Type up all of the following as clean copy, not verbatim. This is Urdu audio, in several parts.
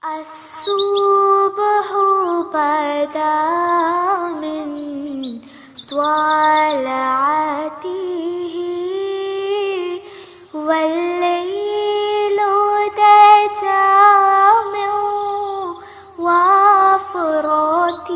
الصبح بدا من طلعته والليل دجى من وفرته.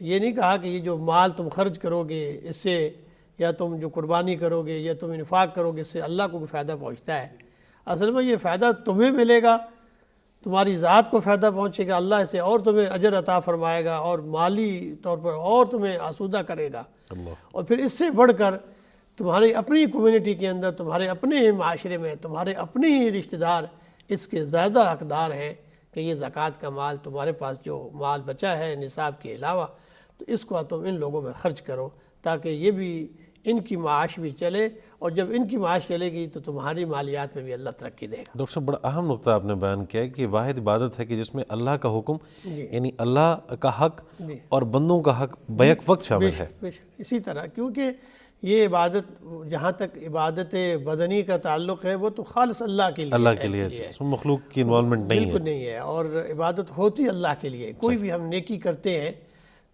یہ نہیں کہا کہ یہ جو مال تم خرچ کرو گے اس سے، یا تم جو قربانی کرو گے یا تم انفاق کرو گے اس سے اللہ کو کوئی فائدہ پہنچتا ہے۔ اصل میں یہ فائدہ تمہیں ملے گا، تمہاری ذات کو فائدہ پہنچے گا، اللہ اسے اور تمہیں اجر عطا فرمائے گا اور مالی طور پر اور تمہیں آسودہ کرے گا۔ اور پھر اس سے بڑھ کر تمہاری اپنی کمیونٹی کے اندر، تمہارے اپنے معاشرے میں، تمہارے اپنے ہی رشتہ دار اس کے زیادہ حقدار ہیں کہ یہ زکوٰۃ کا مال، تمہارے پاس جو مال بچا ہے نصاب کے علاوہ، تو اس کو تم ان لوگوں میں خرچ کرو تاکہ یہ بھی ان کی معاش بھی چلے، اور جب ان کی معاش چلے گی تو تمہاری مالیات میں بھی اللہ ترقی دے گا۔ ڈاکٹر صاحب بڑا اہم نقطہ آپ نے بیان کیا ہے کہ واحد عبادت ہے کہ جس میں اللہ کا حکم یعنی اللہ کا حق اور بندوں کا حق بیک وقت شامل ہے۔ بے شک اسی طرح، کیونکہ یہ عبادت جہاں تک عبادت بدنی کا تعلق ہے وہ تو خالص اللہ کے لیے، اللہ کے لیے، اس میں مخلوق کی انوالومنٹ نہیں ہے، بالکل نہیں ہے، اور عبادت ہوتی اللہ کے لیے۔ کوئی بھی ہم نیکی کرتے ہیں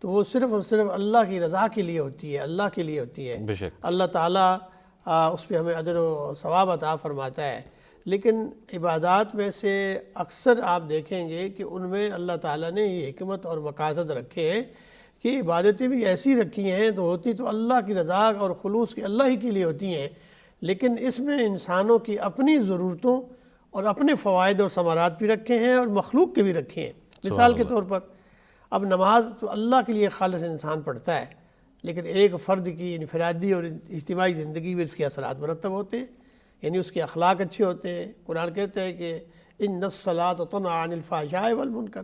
تو وہ صرف اور صرف اللہ کی رضا کے لیے ہوتی ہے، اللہ کے لیے ہوتی ہے۔ بے شک اللہ تعالیٰ اس پہ ہمیں اجر و ثواب عطا فرماتا ہے، لیکن عبادات میں سے اکثر آپ دیکھیں گے کہ ان میں اللہ تعالیٰ نے یہ حکمت اور مقاصد رکھے ہیں کہ عبادتیں بھی ایسی رکھی ہیں تو ہوتی تو اللہ کی رضا اور خلوص کے اللہ ہی کے لیے ہوتی ہیں، لیکن اس میں انسانوں کی اپنی ضرورتوں اور اپنے فوائد اور ثمرات بھی رکھے ہیں اور مخلوق کے بھی رکھے ہیں۔ مثال کے طور پر اب نماز تو اللہ کے لیے خالص انسان پڑھتا ہے، لیکن ایک فرد کی انفرادی اور اجتماعی زندگی میں اس کے اثرات مرتب ہوتے ہیں، یعنی اس کے اخلاق اچھے ہوتے ہیں۔ قرآن کہتا ہے کہ ان الصلاۃ تنہی عن الفحشاء والمنکر،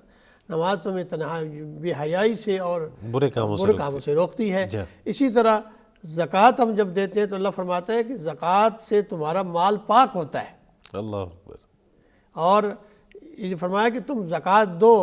نماز تمہیں تنہا بے حیائی سے اور برے کاموں سے روکتی ہے۔ اسی طرح زکوٰۃ ہم جب دیتے ہیں تو اللہ فرماتا ہے کہ زکوٰۃ سے تمہارا مال پاک ہوتا ہے، اللہ اکبر، اور یہ فرمایا کہ تم زکوٰۃ دو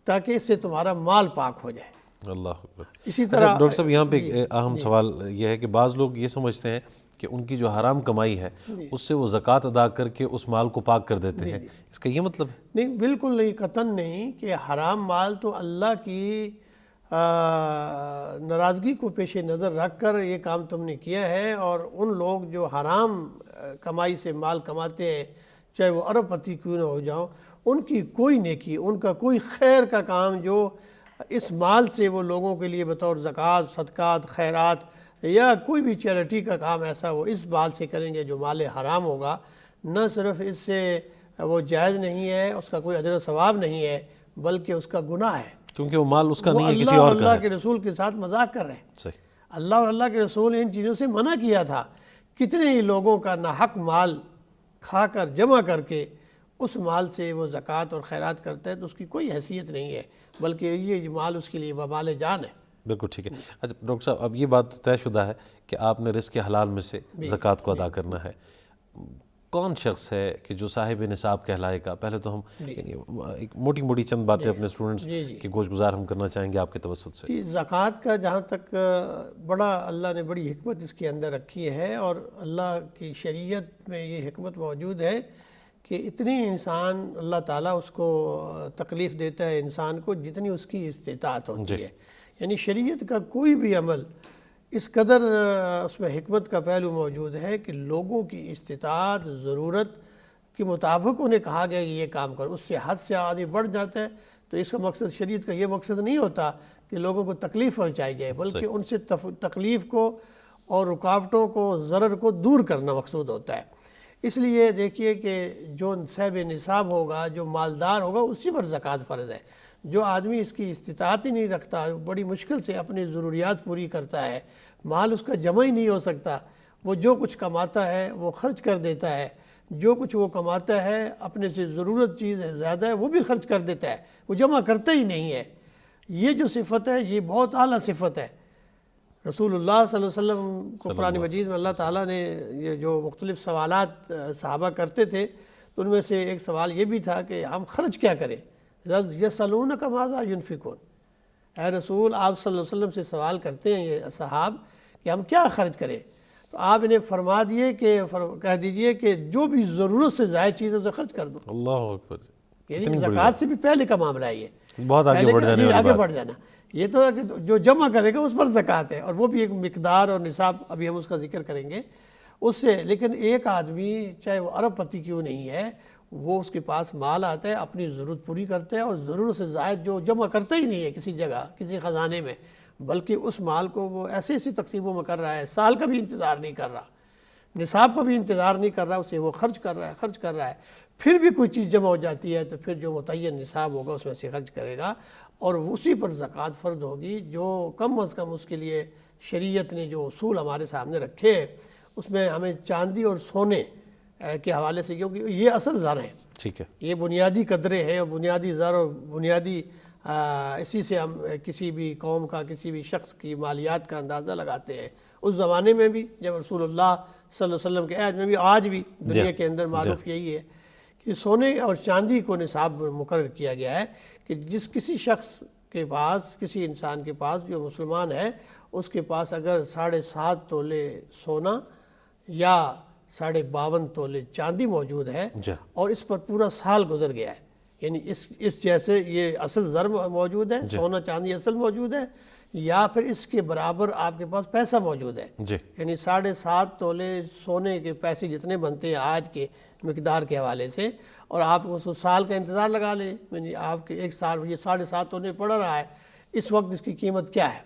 تاکہ اس سے تمہارا مال پاک ہو جائے۔ اللہ اکبر۔ اسی طرح ڈاکٹر صاحب یہاں پہ ایک اہم سوال یہ ہے کہ بعض لوگ یہ سمجھتے ہیں کہ ان کی جو حرام کمائی ہے اس سے وہ زکوٰۃ ادا کر کے اس مال کو پاک کر دیتے ہیں، اس کا یہ مطلب ہے؟ نہیں، بالکل نہیں، قطعاً نہیں، کہ حرام مال تو اللہ کی ناراضگی کو پیش نظر رکھ کر یہ کام تم نے کیا ہے، اور ان لوگ جو حرام کمائی سے مال کماتے ہیں چاہے وہ ارب پتی کیوں نہ ہو جاؤں، ان کی کوئی نیکی، ان کا کوئی خیر کا کام جو اس مال سے وہ لوگوں کے لیے بطور زکوٰۃ، صدقات، خیرات یا کوئی بھی چیریٹی کا کام ایسا وہ اس مال سے کریں گے جو مال حرام ہوگا، نہ صرف اس سے وہ جائز نہیں ہے، اس کا کوئی اجر و ثواب نہیں ہے، بلکہ اس کا گناہ ہے، کیونکہ وہ مال اس کا نہیں ہے، کسی اللہ اور کا اللہ ہے۔ کے رسول کے ساتھ مذاق کر رہے ہیں۔ صحیح۔ اللہ اور اللہ کے رسول نے ان چیزوں سے منع کیا تھا۔ کتنے ہی لوگوں کا ناحق مال کھا کر جمع کر کے اس مال سے وہ زکوٰۃ اور خیرات کرتا ہے تو اس کی کوئی حیثیت نہیں ہے، بلکہ یہ مال اس کے لیے وبال جان ہے۔ بالکل ٹھیک ہے۔ اچھا ڈاکٹر صاحب، اب یہ بات طے شدہ ہے کہ آپ نے رزق حلال میں سے زکوٰۃ کو ادا کرنا ہے، کون شخص ہے کہ جو صاحب نصاب کہلائے گا؟ پہلے تو ہم یعنی ایک موٹی موٹی چند باتیں اپنے اسٹوڈنٹس کی گوش گزار ہم کرنا چاہیں گے آپ کے توسط سے۔ زکوٰۃ کا جہاں تک بڑا اللہ نے بڑی حکمت اس کے اندر رکھی ہے، اور اللہ کی شریعت میں یہ حکمت موجود ہے کہ اتنی انسان اللہ تعالیٰ اس کو تکلیف دیتا ہے انسان کو جتنی اس کی استطاعت ہوتی ہے، یعنی شریعت کا کوئی بھی عمل اس قدر اس میں حکمت کا پہلو موجود ہے کہ لوگوں کی استطاعت، ضرورت کے مطابق انہیں کہا گیا کہ یہ کام کرو، اس سے حد سے آدمی بڑھ جاتا ہے تو اس کا مقصد، شریعت کا یہ مقصد نہیں ہوتا کہ لوگوں کو تکلیف پہنچائی جائے، بلکہ ان سے تکلیف کو اور رکاوٹوں کو، ضرر کو دور کرنا مقصود ہوتا ہے۔ اس لیے دیکھیے کہ جو صاحب نصاب ہوگا، جو مالدار ہوگا، اسی پر زکوٰۃ فرض ہے۔ جو آدمی اس کی استطاعت ہی نہیں رکھتا، بڑی مشکل سے اپنی ضروریات پوری کرتا ہے، مال اس کا جمع ہی نہیں ہو سکتا، وہ جو کچھ کماتا ہے وہ خرچ کر دیتا ہے، جو کچھ وہ کماتا ہے اپنے سے ضرورت چیز زیادہ ہے وہ بھی خرچ کر دیتا ہے، وہ جمع کرتا ہی نہیں ہے۔ یہ جو صفت ہے یہ بہت اعلیٰ صفت ہے۔ رسول اللہ صلی اللہ علیہ وسلم کو قرآن مجید میں اللہ تعالیٰ نے یہ جو مختلف سوالات صحابہ کرتے تھے تو ان میں سے ایک سوال یہ بھی تھا کہ ہم خرچ کیا کریں، یسألونک ماذا ینفقون، اے رسول آپ صلی اللہ علیہ وسلم سے سوال کرتے ہیں یہ صحاب کہ ہم کیا خرچ کریں، تو آپ انہیں فرما دیے کہ کہہ دیجئے کہ جو بھی ضرورت سے زائد چیز ہے اسے خرچ کر دو۔ اللہ اکبر، یعنی زکوٰۃ سے بھی پہلے کا معاملہ ہے یہ، بہت آگے بڑھ جانے والی آگے بات۔ بڑھ جانا، یہ تو ہے کہ جو جمع کرے گا اس پر زکوٰۃ ہے، اور وہ بھی ایک مقدار اور نصاب، ابھی ہم اس کا ذکر کریں گے اس سے۔ لیکن ایک آدمی چاہے وہ ارب پتی کیوں نہیں ہے، وہ اس کے پاس مال آتا ہے، اپنی ضرورت پوری کرتا ہے، اور ضرورت سے زائد جو جمع کرتا ہی نہیں ہے کسی جگہ کسی خزانے میں، بلکہ اس مال کو وہ ایسی تقسیموں میں کر رہا ہے، سال کا بھی انتظار نہیں کر رہا، نصاب کا بھی انتظار نہیں کر رہا، اسے وہ خرچ کر رہا ہے، پھر بھی کوئی چیز جمع ہو جاتی ہے تو پھر جو متعین نصاب ہوگا اس میں سے خرچ کرے گا، اور اسی پر زکوٰۃ فرض ہوگی، جو کم از کم اس کے لیے شریعت نے جو اصول ہمارے سامنے رکھے ہیں اس میں ہمیں چاندی اور سونے کے حوالے سے، کیونکہ یہ اصل زر ہیں، ٹھیک ہے، یہ بنیادی قدرے ہیں، اور بنیادی زر اور بنیادی اسی سے ہم کسی بھی قوم کا کسی بھی شخص کی مالیات کا اندازہ لگاتے ہیں۔ اس زمانے میں بھی جب رسول اللہ صلی اللہ علیہ وسلم کے عہد میں بھی، آج بھی دنیا کے اندر معروف یہی ہے کہ سونے اور چاندی کو نصاب مقرر کیا گیا ہے کہ جس کسی شخص کے پاس، کسی انسان کے پاس جو مسلمان ہے، اس کے پاس اگر 7.5 تولے سونا یا 52.5 تولے چاندی موجود ہے اور اس پر پورا سال گزر گیا ہے، یعنی اس جیسے یہ اصل زر موجود ہے، سونا چاندی اصل موجود ہے، یا پھر اس کے برابر آپ کے پاس پیسہ موجود ہے، یعنی 7.5 تولے سونے کے پیسے جتنے بنتے ہیں آج کے مقدار کے حوالے سے، اور آپ اس کو سال کا انتظار لگا لیں، یعنی آپ کے ایک سال یہ 7.5 تولے پڑ رہا ہے، اس وقت اس کی قیمت کیا ہے،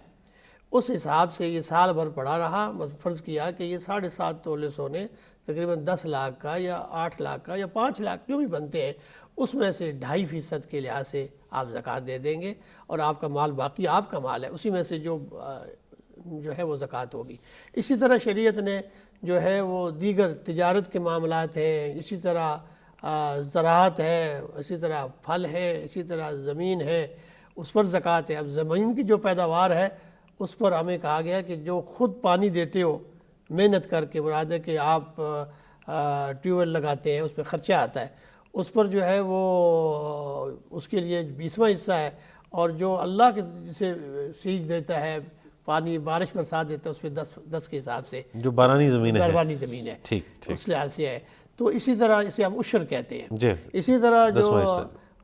اس حساب سے یہ سال بھر پڑا رہا، فرض کیا کہ یہ 7.5 تولے سونے تقریباً 10 لاکھ کا یا 8 لاکھ کا یا 5 لاکھ جو بھی بنتے ہیں، اس میں سے 2.5% کے لحاظ سے آپ زکوٰۃ دے دیں گے، اور آپ کا مال باقی آپ کا مال ہے، اسی میں سے جو ہے وہ زکوٰۃ ہوگی۔ اسی طرح شریعت نے جو ہے وہ دیگر تجارت کے معاملات ہیں، اسی طرح زراعت ہے، اسی طرح پھل ہے، اسی طرح زمین ہے، اس پر زکوٰۃ ہے۔ اب زمین کی جو پیداوار ہے اس پر ہمیں کہا گیا کہ جو خود پانی دیتے ہو محنت کر کے، مراد ہے کہ آپ ٹیوب ویل لگاتے ہیں، اس پہ خرچہ آتا ہے، اس پر جو ہے وہ اس کے لیے 20واں حصہ ہے، اور جو اللہ کے سے سیج دیتا ہے، پانی بارش برسات دیتا ہے، اس پہ 10 کے حساب سے جو بارانی زمین ہے، بارانی زمین ہے، ٹھیک اس لحاظ سے ہے۔ تو اسی طرح اسے ہم عشر کہتے ہیں۔ جی، اسی طرح جو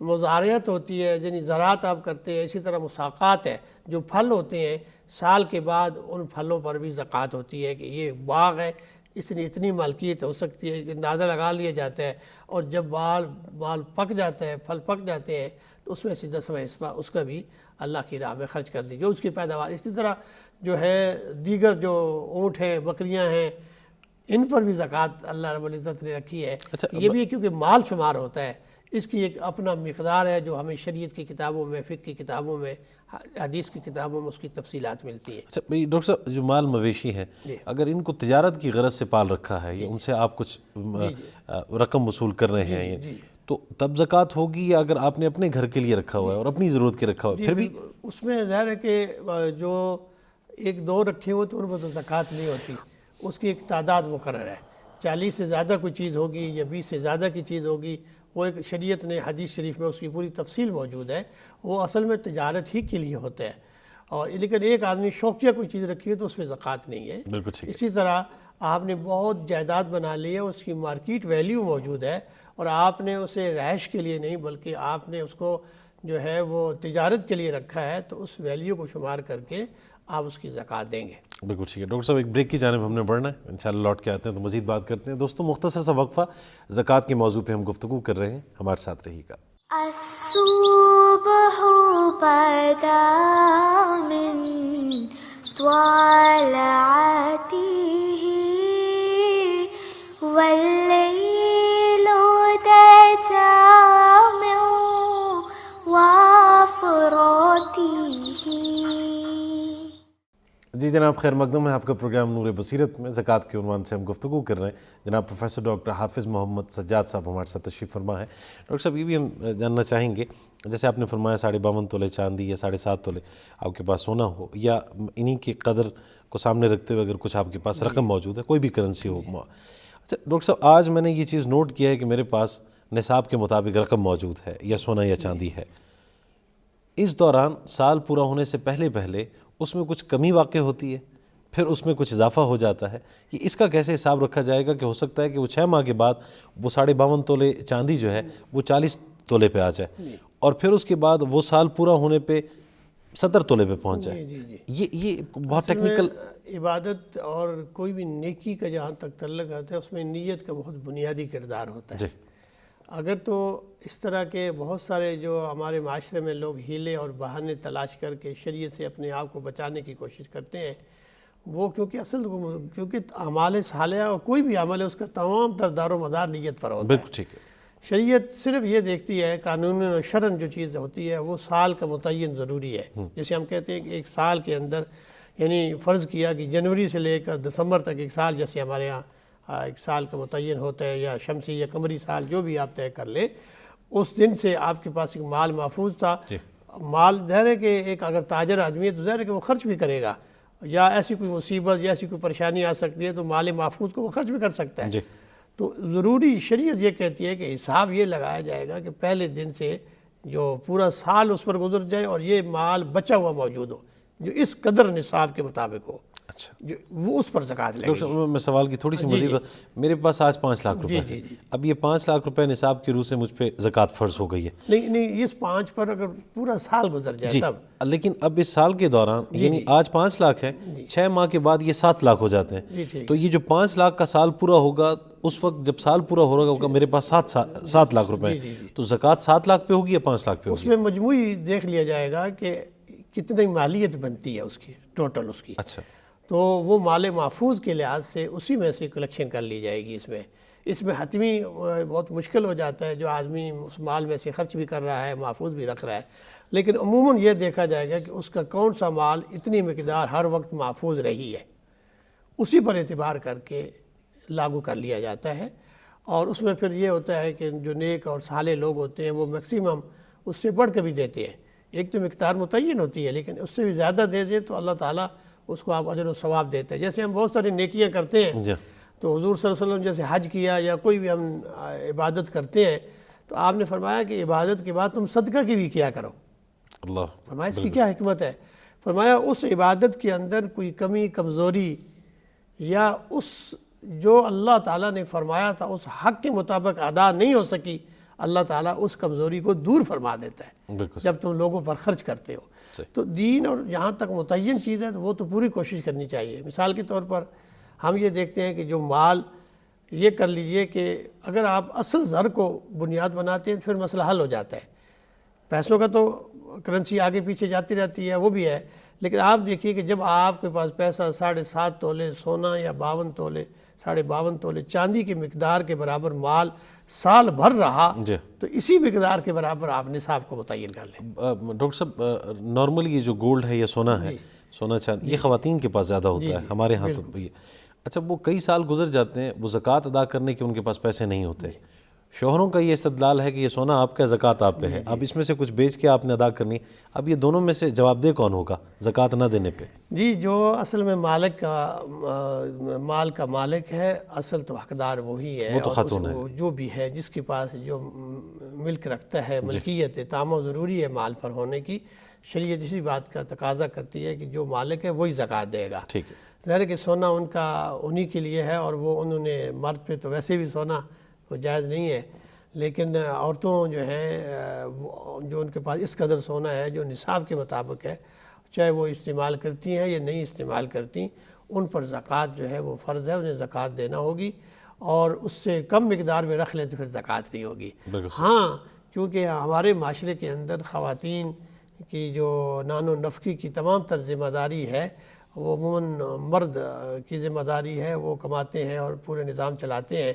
مزارعت ہوتی ہے، یعنی زراعت آپ کرتے ہیں، اسی طرح مساقات ہے، جو پھل ہوتے ہیں سال کے بعد ان پھلوں پر بھی زکوٰۃ ہوتی ہے کہ یہ باغ ہے، اس نے اتنی مالکیت ہو سکتی ہے، اندازہ لگا لیا جاتا ہے، اور جب مال پک جاتا ہے، پھل پک جاتے ہیں تو اس میں سے 10واں حصہ اس کا بھی اللہ کی راہ میں خرچ کر دیجیے، اس کی پیداوار۔ اسی طرح جو ہے دیگر جو اونٹ ہیں، بکریاں ہیں، ان پر بھی زکوٰۃ اللہ رب العزت نے رکھی ہے۔ یہ بھی کیونکہ مال شمار ہوتا ہے، اس کی ایک اپنا مقدار ہے جو ہمیں شریعت کی کتابوں میں، فقہ کی کتابوں میں، حدیث کی کتابوں میں اس کی تفصیلات ملتی ہیں۔ اچھا بھئی ڈاکٹر صاحب، جو مال مویشی ہیں اگر ان کو تجارت کی غرض سے پال رکھا ہے یا ان سے آپ کچھ رقم وصول کر رہے ہیں تو تب زکوٰۃ ہوگی، یا اگر آپ نے اپنے گھر کے لیے رکھا ہوا ہے اور اپنی ضرورت کے رکھا ہوا ہے پھر بھی؟ اس میں ظاہر ہے کہ جو 1-2 رکھے ہوئے تو ان پر تو زکوٰۃ نہیں ہوتی، اس کی ایک تعداد مقرر ہے، 40 سے زیادہ کوئی چیز ہوگی یا 20 سے زیادہ کی چیز ہوگی، وہ ایک شریعت نے حدیث شریف میں اس کی پوری تفصیل موجود ہے، وہ اصل میں تجارت ہی کے لیے ہوتا ہے، اور لیکن ایک آدمی شوقیہ کوئی چیز رکھی ہے تو اس میں زکوٰۃ نہیں ہے۔ بالکل ٹھیک ہے۔ اسی طرح آپ نے بہت جائیداد بنا لی ہے، اس کی مارکیٹ ویلیو موجود ہے، اور آپ نے اسے رہائش کے لیے نہیں بلکہ آپ نے اس کو جو ہے وہ تجارت کے لیے رکھا ہے، تو اس ویلیو کو شمار کر کے آپ اس کی زکوٰۃ دیں گے۔ بالکل ٹھیک ہے ڈاکٹر صاحب، ایک بریک کی جانب ہم نے بڑھنا ہے، انشاءاللہ لوٹ کے آتے ہیں تو مزید بات کرتے ہیں۔ دوستوں، مختصر سا وقفہ، زکوٰۃ کے موضوع پہ ہم گفتگو کر رہے ہیں، ہمارے ساتھ رہیے گا۔ الصبح بدا من طلعته والليل دجى من وافرته۔ جی جناب، خیر مقدم ہے آپ کا پروگرام نور بصیرت میں۔ زکوٰۃ کے عنوان سے ہم گفتگو کر رہے ہیں، جناب پروفیسر ڈاکٹر حافظ محمد سجاد صاحب ہمارے ساتھ تشریف فرما ہے۔ ڈاکٹر صاحب، یہ بھی ہم جاننا چاہیں گے، جیسے آپ نے فرمایا 52.5 تولے چاندی یا 7.5 تولے آپ کے پاس سونا ہو، یا انہی کی قدر کو سامنے رکھتے ہوئے اگر کچھ آپ کے پاس رقم موجود ہے، کوئی بھی کرنسی ہو۔ اچھا ڈاکٹر صاحب، آج میں نے یہ چیز نوٹ کیا ہے کہ میرے پاس نصاب کے مطابق رقم موجود ہے، یا سونا یا چاندی ہے، اس دوران سال پورا ہونے سے پہلے اس میں کچھ کمی واقع ہوتی ہے، پھر اس میں کچھ اضافہ ہو جاتا ہے، یہ اس کا کیسے حساب رکھا جائے گا کہ ہو سکتا ہے کہ وہ 6 ماہ کے بعد وہ 52.5 تولے چاندی جو ہے وہ 40 تولے پہ آ جائے، اور پھر اس کے بعد وہ سال پورا ہونے پہ 70 تولے پہ پہنچ جائے؟ یہ بہت ٹیکنیکل۔ عبادت اور کوئی بھی نیکی کا جہاں تک تعلق آتا ہے، اس میں نیت کا بہت بنیادی کردار ہوتا ہے۔ اگر تو اس طرح کے بہت سارے جو ہمارے معاشرے میں لوگ ہیلے اور بہانے تلاش کر کے شریعت سے اپنے آپ کو بچانے کی کوشش کرتے ہیں، وہ کیونکہ اعمال صالحہ اور کوئی بھی عمل ہے اس کا تمام تر دار و مدار نیت پر ہوتا ہے۔ بالکل ٹھیک ہے۔ شریعت صرف یہ دیکھتی ہے، قانون و شرعن جو چیز ہوتی ہے وہ سال کا متعین ضروری ہے۔ جیسے ہم کہتے ہیں کہ ایک سال کے اندر، یعنی فرض کیا کہ جنوری سے لے کر دسمبر تک ایک سال، جیسے ہمارے ہاں ایک سال کا متعین ہوتا ہے، یا شمسی یا قمری سال جو بھی آپ طے کر لیں، اس دن سے آپ کے پاس ایک مال محفوظ تھا۔ مال ظاہر ہے کہ ایک اگر تاجر آدمی ہے تو ظاہر ہے کہ وہ خرچ بھی کرے گا، یا ایسی کوئی مصیبت یا ایسی کوئی پریشانی آ سکتی ہے تو مال محفوظ کو وہ خرچ بھی کر سکتا ہے۔ تو ضروری شریعت یہ کہتی ہے کہ حساب یہ لگایا جائے گا کہ پہلے دن سے جو پورا سال اس پر گزر جائے اور یہ مال بچا ہوا موجود ہو جو اس قدر نصاب کے مطابق ہو، اچھا وہ اس پر زکوٰۃ لگے ڈاکٹر صاحب، میں سوال کی تھوڑی سی مزید، میرے پاس آج 5 لاکھ روپے ہے، اب یہ 5 لاکھ روپے نصاب کی روح سے مجھ پہ زکوٰۃ فرض ہو گئی ہے، نہیں اس 5 پر اگر پورا سال گزر جائے تب، لیکن اب اس سال کے دوران یعنی آج 5 لاکھ ہے، 6 ماہ کے بعد یہ 7 لاکھ ہو جاتے ہیں، تو یہ جو 5 لاکھ کا سال پورا ہوگا، اس وقت جب سال پورا ہو رہا ہوگا میرے پاس 7 لاکھ روپے ہیں، تو زکوٰۃ 7 لاکھ پہ ہوگی یا 5 لاکھ پہ ہوگی؟ اس میں مجموعی دیکھ لیا جائے گا کہ کتنی مالیت بنتی ہے اس کی، ٹوٹل اس کی، اچھا تو وہ مال محفوظ کے لحاظ سے اسی میں سے کلیکشن کر لی جائے گی۔ اس میں حتمی بہت مشکل ہو جاتا ہے، جو آدمی اس مال میں سے خرچ بھی کر رہا ہے، محفوظ بھی رکھ رہا ہے، لیکن عموماً یہ دیکھا جائے گا کہ اس کا کون سا مال اتنی مقدار ہر وقت محفوظ رہی ہے، اسی پر اعتبار کر کے لاگو کر لیا جاتا ہے۔ اور اس میں پھر یہ ہوتا ہے کہ جو نیک اور صالح لوگ ہوتے ہیں وہ میکسیمم اس سے بڑھ کے بھی دیتے ہیں، ایک تو مقدار متعین ہوتی ہے لیکن اس سے بھی زیادہ دے دیں تو اللہ تعالیٰ اس کو آپ اجر و ثواب دیتے ہیں۔ جیسے ہم بہت ساری نیکیاں کرتے ہیں تو حضور صلی اللہ علیہ وسلم جیسے حج کیا یا کوئی بھی ہم عبادت کرتے ہیں تو آپ نے فرمایا کہ عبادت کے بعد تم صدقہ کی بھی کیا کرو۔ اللہ فرمایا اس کی کیا حکمت ہے؟ فرمایا اس عبادت کے اندر کوئی کمی کمزوری یا اس جو اللہ تعالیٰ نے فرمایا تھا اس حق کے مطابق ادا نہیں ہو سکی، اللہ تعالیٰ اس کمزوری کو دور فرما دیتا ہے جب تم لوگوں پر خرچ کرتے ہو۔ تو دین اور جہاں تک متعین چیز ہے تو وہ تو پوری کوشش کرنی چاہیے۔ مثال کے طور پر ہم یہ دیکھتے ہیں کہ جو مال، یہ کر لیجئے کہ اگر آپ اصل زر کو بنیاد بناتے ہیں تو پھر مسئلہ حل ہو جاتا ہے۔ پیسوں کا تو کرنسی آگے پیچھے جاتی رہتی ہے، وہ بھی ہے، لیکن آپ دیکھیے کہ جب آپ کے پاس پیسہ 7.5 تولے سونا یا 52 تولے 52.5 تولے چاندی کی مقدار کے برابر مال سال بھر رہا تو اسی مقدار کے برابر آپ نصاب کو متعین کر لیں۔ ڈاکٹر صاحب، نارملی یہ جو گولڈ ہے یا سونا ہے، سونا چاندی، یہ خواتین کے پاس زیادہ ہوتا ہے، ہمارے ہاں تو یہ اچھا وہ کئی سال گزر جاتے ہیں، وہ زکوٰۃ ادا کرنے کے ان کے پاس پیسے نہیں ہوتے، شوہروں کا یہ استدلال ہے کہ یہ سونا آپ کا، زکوٰۃ آپ پہ ہے، اب اس میں سے کچھ بیچ کے آپ نے ادا کرنی، اب یہ دونوں میں سے جواب دہ کون ہوگا زکوٰۃ نہ دینے پہ؟ جی، جو اصل میں مال کا مالک ہے، اصل تو حقدار وہی ہے، وہ تو خاتون ہے، جو بھی ہے جس کے پاس جو ملک رکھتا ہے، ملکیت ہے، تام و ضروری ہے مال پر ہونے کی، شریعت اسی بات کا تقاضا کرتی ہے کہ جو مالک ہے وہی زکوٰۃ دے گا۔ ٹھیک ہے، ظاہر ہے کہ سونا ان کا انہی کے لیے ہے، اور وہ انہوں نے مرد پہ تو ویسے بھی سونا کو جائز نہیں ہے، لیکن عورتوں جو ہیں جو ان کے پاس اس قدر سونا ہے جو نصاب کے مطابق ہے، چاہے وہ استعمال کرتی ہیں یا نہیں استعمال کرتی، ان پر زکوٰۃ جو ہے وہ فرض ہے، انہیں زکوٰۃ دینا ہوگی، اور اس سے کم مقدار میں رکھ لیں تو پھر زکوٰۃ نہیں ہوگی۔ ہاں، کیونکہ ہمارے معاشرے کے اندر خواتین کی جو نان و نفقی کی تمام تر ذمہ داری ہے وہ عموماً مرد کی ذمہ داری ہے، وہ کماتے ہیں اور پورے نظام چلاتے ہیں،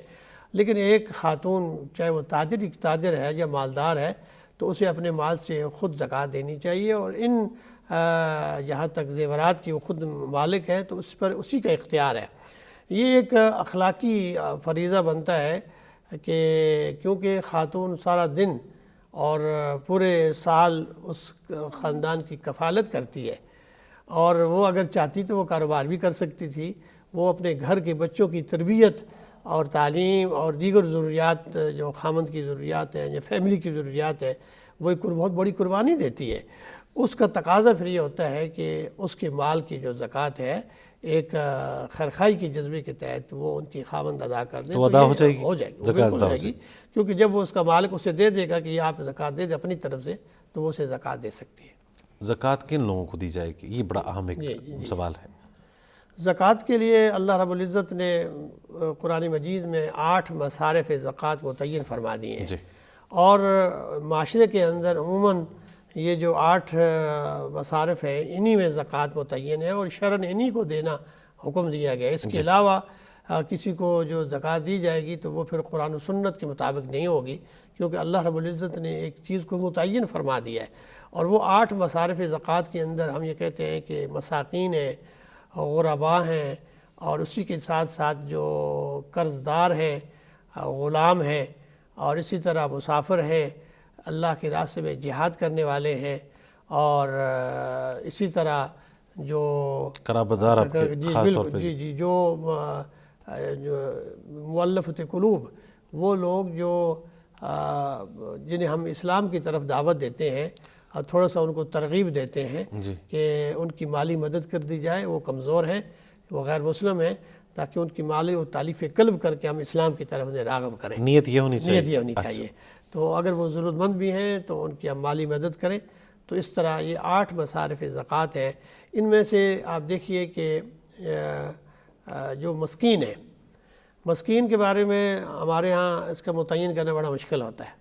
لیکن ایک خاتون چاہے وہ تاجر ہے یا مالدار ہے تو اسے اپنے مال سے خود زکوٰۃ دینی چاہیے، اور جہاں تک زیورات کی وہ خود مالک ہے تو اس پر اسی کا اختیار ہے۔ یہ ایک اخلاقی فریضہ بنتا ہے کہ کیونکہ خاتون سارا دن اور پورے سال اس خاندان کی کفالت کرتی ہے، اور وہ اگر چاہتی تو وہ کاروبار بھی کر سکتی تھی، وہ اپنے گھر کے بچوں کی تربیت اور تعلیم اور دیگر ضروریات جو خامند کی ضروریات ہیں یا فیملی کی ضروریات ہیں وہ ایک بہت بڑی قربانی دیتی ہے۔ اس کا تقاضا پھر یہ ہوتا ہے کہ اس کے مال کی جو زکوٰۃ ہے ایک خیرخواہی کے جذبے کے تحت وہ ان کی خامند ادا کر دے تو ادا ہو جائے گی، بالکل ہو جائے گی، کیونکہ جب وہ اس کا مالک اسے دے دے گا کہ یہ آپ زکوٰۃ دے دے اپنی طرف سے تو وہ اسے زکوٰۃ دے سکتی ہے۔ زکوٰۃ کن لوگوں کو دی جائے گی؟ یہ بڑا اہم ایک سوال ہے۔ زکوٰۃ کے لیے اللہ رب العزت نے قرآن مجید میں 8 مصارف زکوٰۃ متعین فرما دیے ہیں، اور معاشرے کے اندر عموماً یہ جو 8 مصارف ہیں انہی میں زکوٰۃ متعین ہے، اور شرعاً انہی کو دینا حکم دیا گیا ہے۔ اس کے علاوہ کسی کو جو زکوٰۃ دی جائے گی تو وہ پھر قرآن و سنت کے مطابق نہیں ہوگی، کیونکہ اللہ رب العزت نے ایک چیز کو متعین فرما دیا ہے، اور وہ 8 مصارف زکوٰۃ کے اندر ہم یہ کہتے ہیں کہ مساکین ہیں، غرباء ہیں، اور اسی کے ساتھ ساتھ جو قرض دار ہیں، غلام ہیں، اور اسی طرح مسافر ہیں، اللہ کے راستے میں جہاد کرنے والے ہیں، اور اسی طرح جو قرابت دار آپ کے خاص طور پہ جو مؤلفۃ قلوب، وہ لوگ جو جنہیں ہم اسلام کی طرف دعوت دیتے ہیں اور تھوڑا سا ان کو ترغیب دیتے ہیں کہ ان کی مالی مدد کر دی جائے، وہ کمزور ہیں، وہ غیر مسلم ہیں، تاکہ ان کی مالی و تالیف قلب کر کے ہم اسلام کی طرف انہیں راغب کریں۔ نیت یہ ہونی چاہیے، نیت یہ ہونی چاہیے۔ تو اگر وہ ضرورت مند بھی ہیں تو ان کی ہم مالی مدد کریں۔ تو اس طرح یہ 8 مصارف زکوٰۃ ہیں۔ ان میں سے آپ دیکھیے کہ جو مسکین ہے، مسکین کے بارے میں ہمارے ہاں اس کا متعین کرنا بڑا مشکل ہوتا ہے،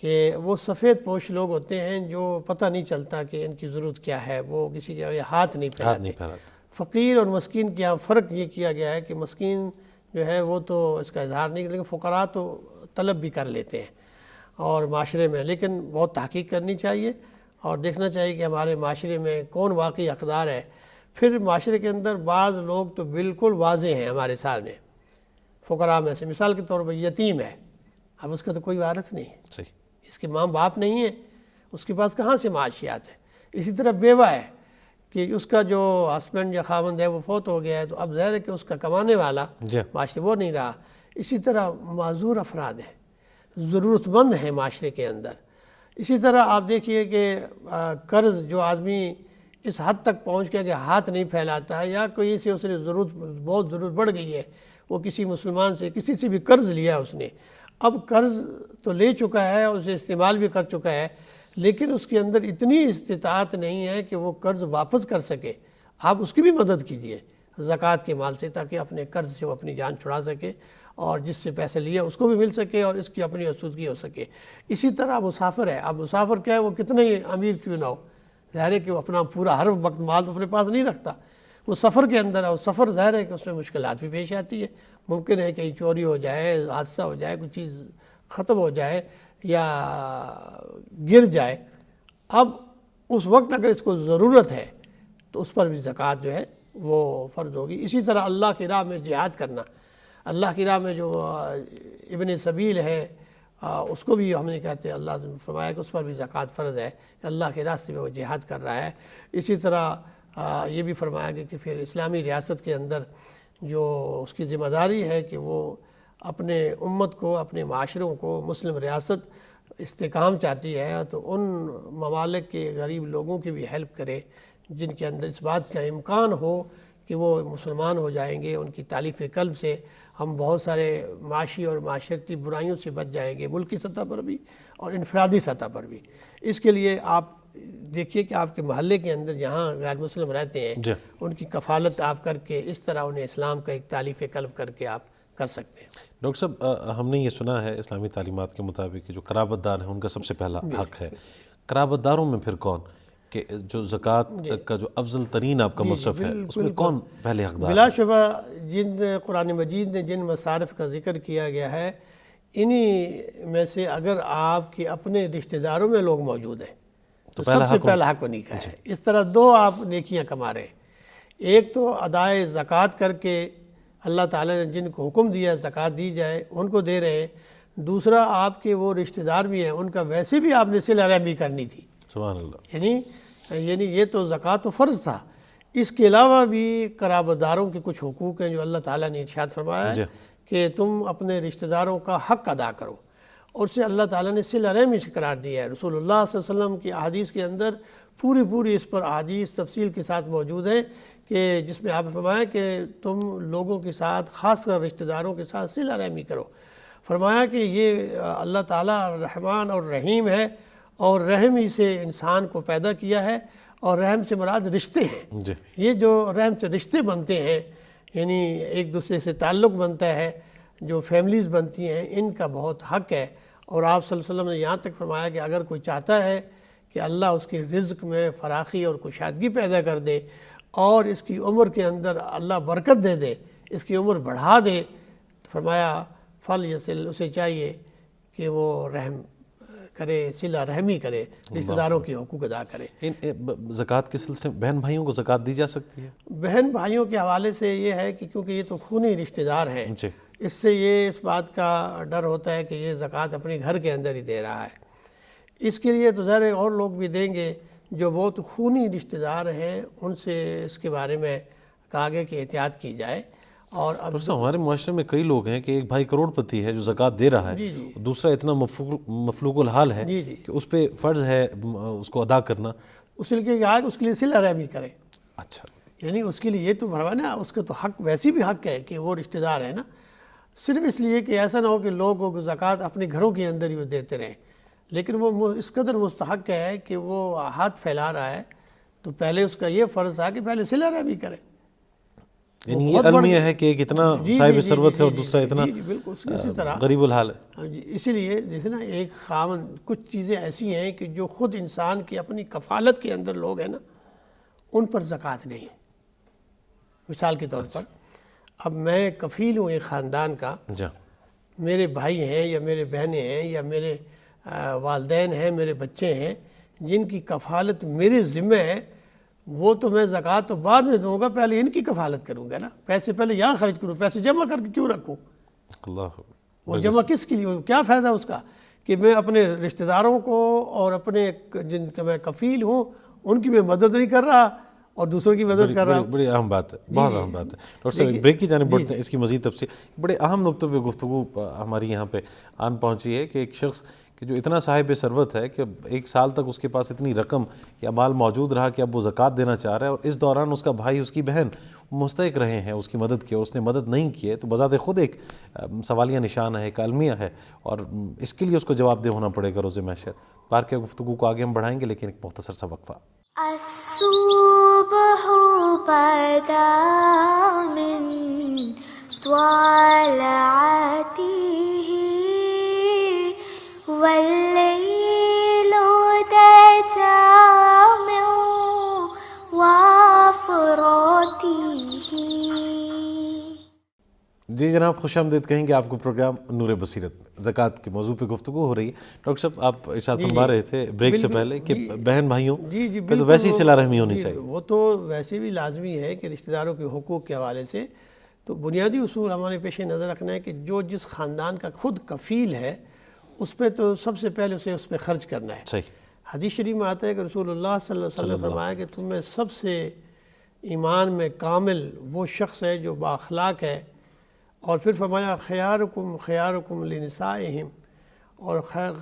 کہ وہ سفید پوش لوگ ہوتے ہیں جو پتہ نہیں چلتا کہ ان کی ضرورت کیا ہے، وہ کسی کے آگے ہاتھ نہیں پھیلاتے۔ فقیر اور مسکین کے یہاں فرق یہ کیا گیا ہے کہ مسکین جو ہے وہ تو اس کا اظہار نہیں، لیکن فقراء تو طلب بھی کر لیتے ہیں اور معاشرے میں، لیکن بہت تحقیق کرنی چاہیے اور دیکھنا چاہیے کہ ہمارے معاشرے میں کون واقعی حقدار ہے۔ پھر معاشرے کے اندر بعض لوگ تو بالکل واضح ہیں ہمارے سامنے، فقراء میں سے مثال کے طور پر یتیم ہے، اب اس کا تو کوئی وارث نہیں ہے، اس کے ماں باپ نہیں ہیں، اس کے پاس کہاں سے معاشیات ہے۔ اسی طرح بیوہ ہے کہ اس کا جو ہسبینڈ یا خاوند ہے وہ فوت ہو گیا ہے، تو اب ظاہر ہے کہ اس کا کمانے والا معاشرے وہ نہیں رہا۔ اسی طرح معذور افراد ہیں، ضرورت مند ہیں معاشرے کے اندر۔ اسی طرح آپ دیکھیے کہ قرض جو آدمی اس حد تک پہنچ گیا کہ ہاتھ نہیں پھیلاتا ہے، یا کوئی سے اس نے بہت ضرورت بڑھ گئی ہے، وہ کسی مسلمان سے کسی سے بھی قرض لیا اس نے، اب قرض تو لے چکا ہے، اسے استعمال بھی کر چکا ہے، لیکن اس کے اندر اتنی استطاعت نہیں ہے کہ وہ قرض واپس کر سکے۔ آپ اس کی بھی مدد کیجئے زکوٰۃ کے مال سے، تاکہ اپنے قرض سے وہ اپنی جان چھڑا سکے، اور جس سے پیسے لیا اس کو بھی مل سکے اور اس کی اپنی آسودگی ہو سکے۔ اسی طرح مسافر ہے، اب مسافر کیا ہے، وہ کتنے ہی امیر کیوں نہ ہو، ظاہر ہے کہ وہ اپنا پورا ہر وقت مال تو اپنے پاس نہیں رکھتا، وہ سفر کے اندر ہے، اور سفر ظاہر ہے کہ اس میں مشکلات بھی پیش آتی ہے، ممکن ہے کہیں چوری ہو جائے، حادثہ ہو جائے، کوئی چیز ختم ہو جائے یا گر جائے۔ اب اس وقت اگر اس کو ضرورت ہے تو اس پر بھی زکوٰۃ جو ہے وہ فرض ہوگی۔ اسی طرح اللہ کی راہ میں جہاد کرنا، اللہ کی راہ میں جو ابن سبیل ہے اس کو بھی ہم نے کہتے ہیں، اللہ نے فرمایا کہ اس پر بھی زکوٰۃ فرض ہے کہ اللہ کے راستے میں وہ جہاد کر رہا ہے۔ اسی طرح یہ بھی فرمایا گیا کہ پھر اسلامی ریاست کے اندر جو اس کی ذمہ داری ہے کہ وہ اپنے امت کو، اپنے معاشروں کو، مسلم ریاست استحکام چاہتی ہے تو ان ممالک کے غریب لوگوں کی بھی ہیلپ کرے جن کے اندر اس بات کا امکان ہو کہ وہ مسلمان ہو جائیں گے، ان کی تالیف قلب سے ہم بہت سارے معاشی اور معاشرتی برائیوں سے بچ جائیں گے، ملکی سطح پر بھی اور انفرادی سطح پر بھی۔ اس کے لیے آپ دیکھیے کہ آپ کے محلے کے اندر جہاں غیر مسلم رہتے ہیں ان کی کفالت آپ کر کے اس طرح انہیں اسلام کا ایک تالیف قلب کر کے آپ کر سکتے ہیں۔ ڈاکٹر صاحب، ہم نے یہ سنا ہے اسلامی تعلیمات کے مطابق کہ جو قرابت دار ہیں ان کا سب سے پہلا حق ہے۔ قرابت داروں میں پھر کون، کہ جو زکوٰۃ کا جو افضل ترین آپ کا مصرف ہے اس میں کون پہلے حقدار؟ بلا شبہ جن قرآن مجید نے جن مصارف کا ذکر کیا گیا ہے، انہی میں سے اگر آپ کے اپنے رشتہ داروں میں لوگ موجود ہیں تو سب سے پہلا حق انہی کا ہے۔ اس طرح 2 آپ نیکیاں کما رہے ہیں، ایک تو ادائے زکوٰۃ کر کے اللہ تعالیٰ نے جن کو حکم دیا زکوٰۃ دی جائے ان کو دے رہے ہیں، دوسرا آپ کے وہ رشتہ دار بھی ہیں ان کا ویسے بھی آپ نے صلہ رحمی کرنی تھی، سبحان اللہ۔ یعنی یہ تو زکوٰۃ تو فرض تھا، اس کے علاوہ بھی قرابت داروں کے کچھ حقوق ہیں جو اللہ تعالیٰ نے ارشاد فرمایا ہے کہ تم اپنے رشتہ داروں کا حق ادا کرو، اور اسے اللہ تعالیٰ نے صلہ رحمی سے قرار دیا ہے۔ رسول اللہ صلی اللہ علیہ وسلم کی احادیث کے اندر پوری اس پر احادیث تفصیل کے ساتھ موجود ہیں کہ جس میں آپ نے فرمایا کہ تم لوگوں کے ساتھ، خاص کر رشتہ داروں کے ساتھ صلہ رحمی کرو۔ فرمایا کہ یہ اللہ تعالیٰ رحمان اور رحیم ہے، اور رحم ہی سے انسان کو پیدا کیا ہے، اور رحم سے مراد رشتے ہیں. جی یہ جو رحم سے رشتے بنتے ہیں یعنی ایک دوسرے سے تعلق بنتا ہے، جو فیملیز بنتی ہیں، ان کا بہت حق ہے. اور آپ صلی اللہ علیہ وسلم نے یہاں تک فرمایا کہ اگر کوئی چاہتا ہے کہ اللہ اس کے رزق میں فراخی اور کشادگی پیدا کر دے اور اس کی عمر کے اندر اللہ برکت دے دے، اس کی عمر بڑھا دے، تو فرمایا فل یصل، اسے چاہیے کہ وہ رحم کرے، صلہ رحمی کرے، رشتہ داروں کے حقوق ادا کرے. زکوٰۃ کے سلسلے میں بہن بھائیوں کو زکوٰۃ دی جا سکتی ہے؟ بہن بھائیوں کے حوالے سے یہ ہے کہ کیونکہ یہ تو خونی رشتہ دار ہیں، جی اس سے یہ اس بات کا ڈر ہوتا ہے کہ یہ زکوٰۃ اپنے گھر کے اندر ہی دے رہا ہے. اس کے لیے تو ظاہر ہے اور لوگ بھی دیں گے جو بہت خونی رشتہ دار ہیں، ان سے اس کے بارے میں کہا گیا کہ احتیاط کی جائے. اور اب ہمارے معاشرے میں کئی لوگ ہیں کہ ایک بھائی کروڑ پتی ہے جو زکوٰۃ دے رہا ہے، جی جی دوسرا اتنا مفلوق الحال ہے جی جی کہ اس پہ فرض ہے اس کو ادا کرنا. اس لیے کہ اس کے لیے صلہ رحمی کرے. اچھا یعنی اس کے لیے یہ تو بھروانا، اس کا تو حق ویسے بھی حق ہے کہ وہ رشتہ دار ہے نا، صرف اس لیے کہ ایسا نہ ہو کہ لوگوں کو زکوٰۃ اپنے گھروں کے اندر ہی وہ دیتے رہیں، لیکن وہ اس قدر مستحق ہے کہ وہ ہاتھ پھیلا رہا ہے تو پہلے اس کا یہ فرض تھا کہ پہلے صلہ رحمی کرے. یعنی یہ المیہ ہے کہ ایک اتنا صاحب ثروت ہے اور دوسرا اتنا بالکل اسی طرح غریب الحال ہے. ہاں جی، اسی لیے جیسے نا ایک خاوند، کچھ چیزیں ایسی ہیں کہ جو خود انسان کی اپنی کفالت کے اندر لوگ ہیں نا، ان پر زکوٰۃ نہیں ہے. مثال کے طور پر اب میں کفیل ہوں ایک خاندان کا، جی میرے بھائی ہیں یا میرے بہنیں ہیں یا میرے والدین ہیں، میرے بچے ہیں جن کی کفالت میرے ذمہ ہے، وہ تو میں زکوٰۃ تو بعد میں دوں گا، پہلے ان کی کفالت کروں گا نا. پیسے پہلے یہاں خرچ کروں، پیسے جمع کر کے کیوں رکھوں؟ اللہ وہ جمع کس کے لیے؟ کیا فائدہ اس کا کہ میں اپنے رشتہ داروں کو اور اپنے جن کا میں کفیل ہوں ان کی میں مدد نہیں کر رہا اور دوسروں کی مدد کر رہا ہوں. بڑی اہم بات ہے، بہت اہم بات ہے. ڈاکٹر صاحب بریک کی جانب بڑھتے ہیں، اس کی مزید تفصیل. بڑے اہم نقطوں پہ گفتگو ہماری یہاں پہ آن پہنچی ہے کہ ایک شخص کہ جو اتنا صاحب ثروت ہے کہ ایک سال تک اس کے پاس اتنی رقم یا مال موجود رہا کہ اب وہ زکوٰۃ دینا چاہ رہا ہے، اور اس دوران اس کا بھائی، اس کی بہن مستحق رہے ہیں اس کی مدد کی اور اس نے مدد نہیں کی ہے، تو بذات خود ایک سوالیہ نشان ہے، ایک المیہ ہے، اور اس کے لیے اس کو جواب دہ ہونا پڑے گا روز محشر. بار کے گفتگو کو آگے ہم بڑھائیں گے لیکن ایک مختصر سا وقفہ. الصبح بدا من طلعته والليل دجى من وافراته. جی جناب، خوش آمدید کہیں گے آپ کو پروگرام نور بصیرت میں. زکوٰۃ کے موضوع پہ گفتگو ہو رہی ہے. ڈاکٹر صاحب آپ ارشاد فرما رہے تھے بریک سے پہلے کہ بہن بھائیوں پہ تو ویسے ہی صلہ رحمی ہونی چاہیے. وہ تو ویسے بھی لازمی ہے کہ رشتہ داروں کے حقوق کے حوالے سے تو بنیادی اصول ہمارے پیش نظر رکھنا ہے کہ جو جس خاندان کا خود کفیل ہے اس پہ تو سب سے پہلے اسے اس پہ خرچ کرنا ہے. صحیح. حدیث شریف میں آتا ہے کہ رسول اللہ صلی اللہ علیہ وسلم نے فرمایا کہ تم میں سب سے ایمان میں کامل وہ شخص ہے جو بااخلاق ہے، اور پھر فرمایا خیارکم خیارکم لنسائہم، اور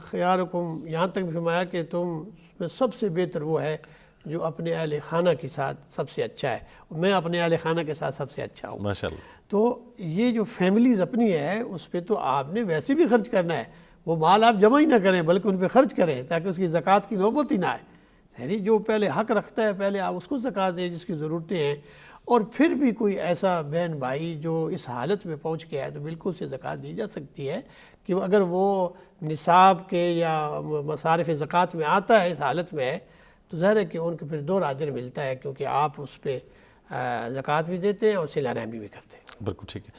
خیارکم یہاں تک بھی فرمایا کہ تم میں سب سے بہتر وہ ہے جو اپنے اہل خانہ کے ساتھ سب سے اچھا ہے. میں اپنے اہل خانہ کے ساتھ سب سے اچھا ہوں. ماشاءاللہ. تو یہ جو فیملیز اپنی ہے اس پہ تو آپ نے ویسے بھی خرچ کرنا ہے. وہ مال آپ جمع ہی نہ کریں بلکہ ان پہ خرچ کریں تاکہ اس کی زکوٰۃ کی نوبت ہی نہ آئے. یعنی جو پہلے حق رکھتا ہے پہلے آپ اس کو زکوٰۃ دیں جس کی ضرورتیں ہیں. اور پھر بھی کوئی ایسا بہن بھائی جو اس حالت میں پہنچ گیا ہے تو بالکل اسے زکوٰۃ دی جا سکتی ہے کہ اگر وہ نصاب کے یا مصارف زکوٰۃ میں آتا ہے، اس حالت میں ہے، تو ظاہر ہے کہ ان کو پھر 2 اجر ملتا ہے کیونکہ آپ اس پہ زکوٰۃ بھی دیتے ہیں اور صلہ رحمی بھی کرتے ہیں. بالکل ٹھیک ہے.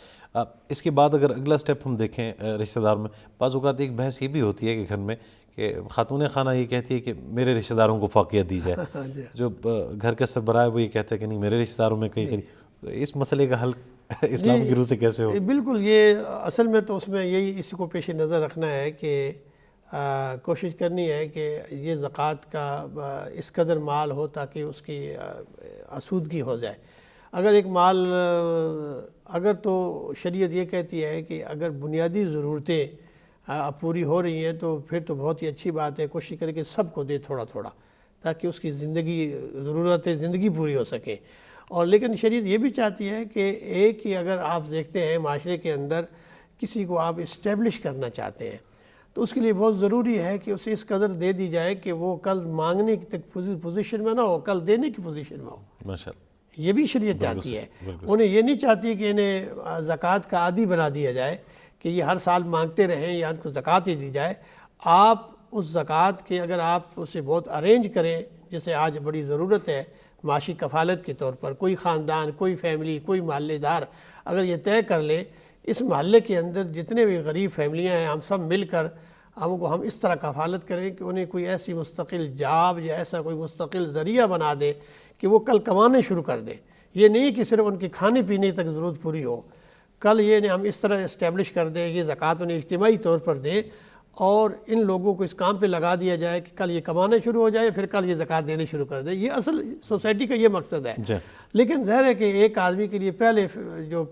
اس کے بعد اگر اگلا سٹیپ ہم دیکھیں رشتہ دار میں، بعض اوقات ایک بحث یہ بھی ہوتی ہے کہ گھر میں کہ خاتون خانہ یہ کہتی ہے کہ میرے رشتہ داروں کو فوقیت دی جائے، جو گھر کا سربراہ ہے وہ یہ کہتا ہے کہ نہیں میرے رشتہ داروں میں کہیں. اس مسئلے کا حل اسلام کی روح سے کیسے ہو؟ بالکل، یہ اصل میں تو اس میں یہی اسی کو پیش نظر رکھنا ہے کہ کوشش کرنی ہے کہ یہ زکوٰۃ کا اس قدر مال ہو تاکہ اس کی آسودگی ہو جائے. اگر ایک مال اگر تو شریعت یہ کہتی ہے کہ اگر بنیادی ضرورتیں پوری ہو رہی ہیں تو پھر تو بہت ہی اچھی بات ہے، کوشش کرے کہ سب کو دے تھوڑا تھوڑا تاکہ اس کی ضرورتیں زندگی پوری ہو سکیں. اور لیکن شریعت یہ بھی چاہتی ہے کہ ایک ہی اگر آپ دیکھتے ہیں معاشرے کے اندر کسی کو آپ اسٹیبلش کرنا چاہتے ہیں تو اس کے لیے بہت ضروری ہے کہ اسے اس قدر دے دی جائے کہ وہ کل مانگنے کی تک پوزیشن میں نہ ہو، کل دینے کی پوزیشن میں ہو۔ ماشاءاللہ، یہ بھی شریعت چاہتی ہے، انہیں یہ نہیں چاہتی کہ انہیں زکوٰۃ کا عادی بنا دیا جائے کہ یہ ہر سال مانگتے رہیں یا ان کو زکوٰۃ ہی دی جائے۔ آپ اس زکوٰۃ کے اگر آپ اسے بہت ارینج کریں، جیسے آج بڑی ضرورت ہے معاشی کفالت کے طور پر، کوئی خاندان، کوئی فیملی، کوئی محلے دار اگر یہ طے کر لے اس محلے کے اندر جتنے بھی غریب فیملیاں ہیں ہم سب مل کر ہم اس طرح کفالت کریں کہ انہیں کوئی ایسی مستقل جاب یا ایسا کوئی مستقل ذریعہ بنا دے کہ وہ کل کمانے شروع کر دیں۔ یہ نہیں کہ صرف ان کے کھانے پینے تک ضرورت پوری ہو، کل یہ ہم اس طرح اسٹیبلش کر دیں، یہ زکوٰۃ انہیں اجتماعی طور پر دیں اور ان لوگوں کو اس کام پہ لگا دیا جائے کہ کل یہ کمانا شروع ہو جائے، پھر کل یہ زکوٰۃ دینے شروع کر دیں۔ یہ اصل سوسائٹی کا یہ مقصد ہے۔ لیکن ظاہر ہے کہ ایک آدمی کے لیے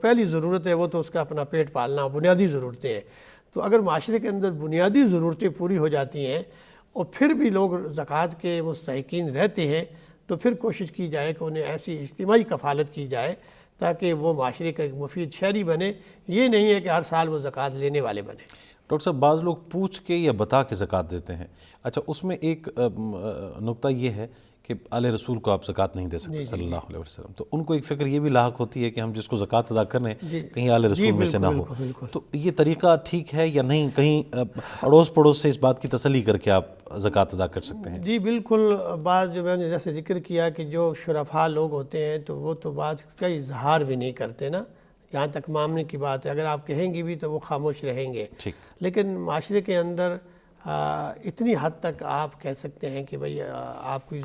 پہلی ضرورت ہے وہ تو اس کا اپنا پیٹ پالنا، بنیادی ضرورتیں ہیں۔ تو اگر معاشرے کے اندر بنیادی ضرورتیں پوری ہو جاتی ہیں اور پھر بھی لوگ زکوٰۃ کے مستحقین رہتے ہیں تو پھر کوشش کی جائے کہ انہیں ایسی اجتماعی کفالت کی جائے تاکہ وہ معاشرے کا ایک مفید شہری بنے۔ یہ نہیں ہے کہ ہر سال وہ زکوٰۃ لینے والے بنے۔ ڈاکٹر صاحب، بعض لوگ پوچھ کے یا بتا کے زکوٰۃ دیتے ہیں۔ اچھا، اس میں ایک نقطہ یہ ہے کہ آل رسول کو آپ زکوٰۃ نہیں دے سکتے صلی اللہ علیہ وسلم، تو ان کو ایک فکر یہ بھی لاحق ہوتی ہے کہ ہم جس کو زکوٰۃ ادا کر رہے ہیں کہیں آل رسول میں سے نہ ہو، تو یہ طریقہ ٹھیک ہے یا نہیں؟ کہیں اڑوس پڑوس سے اس بات کی تسلی کر کے آپ زکوٰۃ ادا کر سکتے ہیں؟ جی بالکل، بعض جو میں نے جیسے ذکر کیا کہ جو شرفاء لوگ ہوتے ہیں تو وہ تو بعض کا اظہار بھی نہیں کرتے نا، جہاں تک مانگنے کی بات ہے، اگر آپ کہیں گے بھی تو وہ خاموش رہیں گے۔ لیکن معاشرے کے اندر اتنی حد تک آپ کہہ سکتے ہیں کہ بھئی آپ کو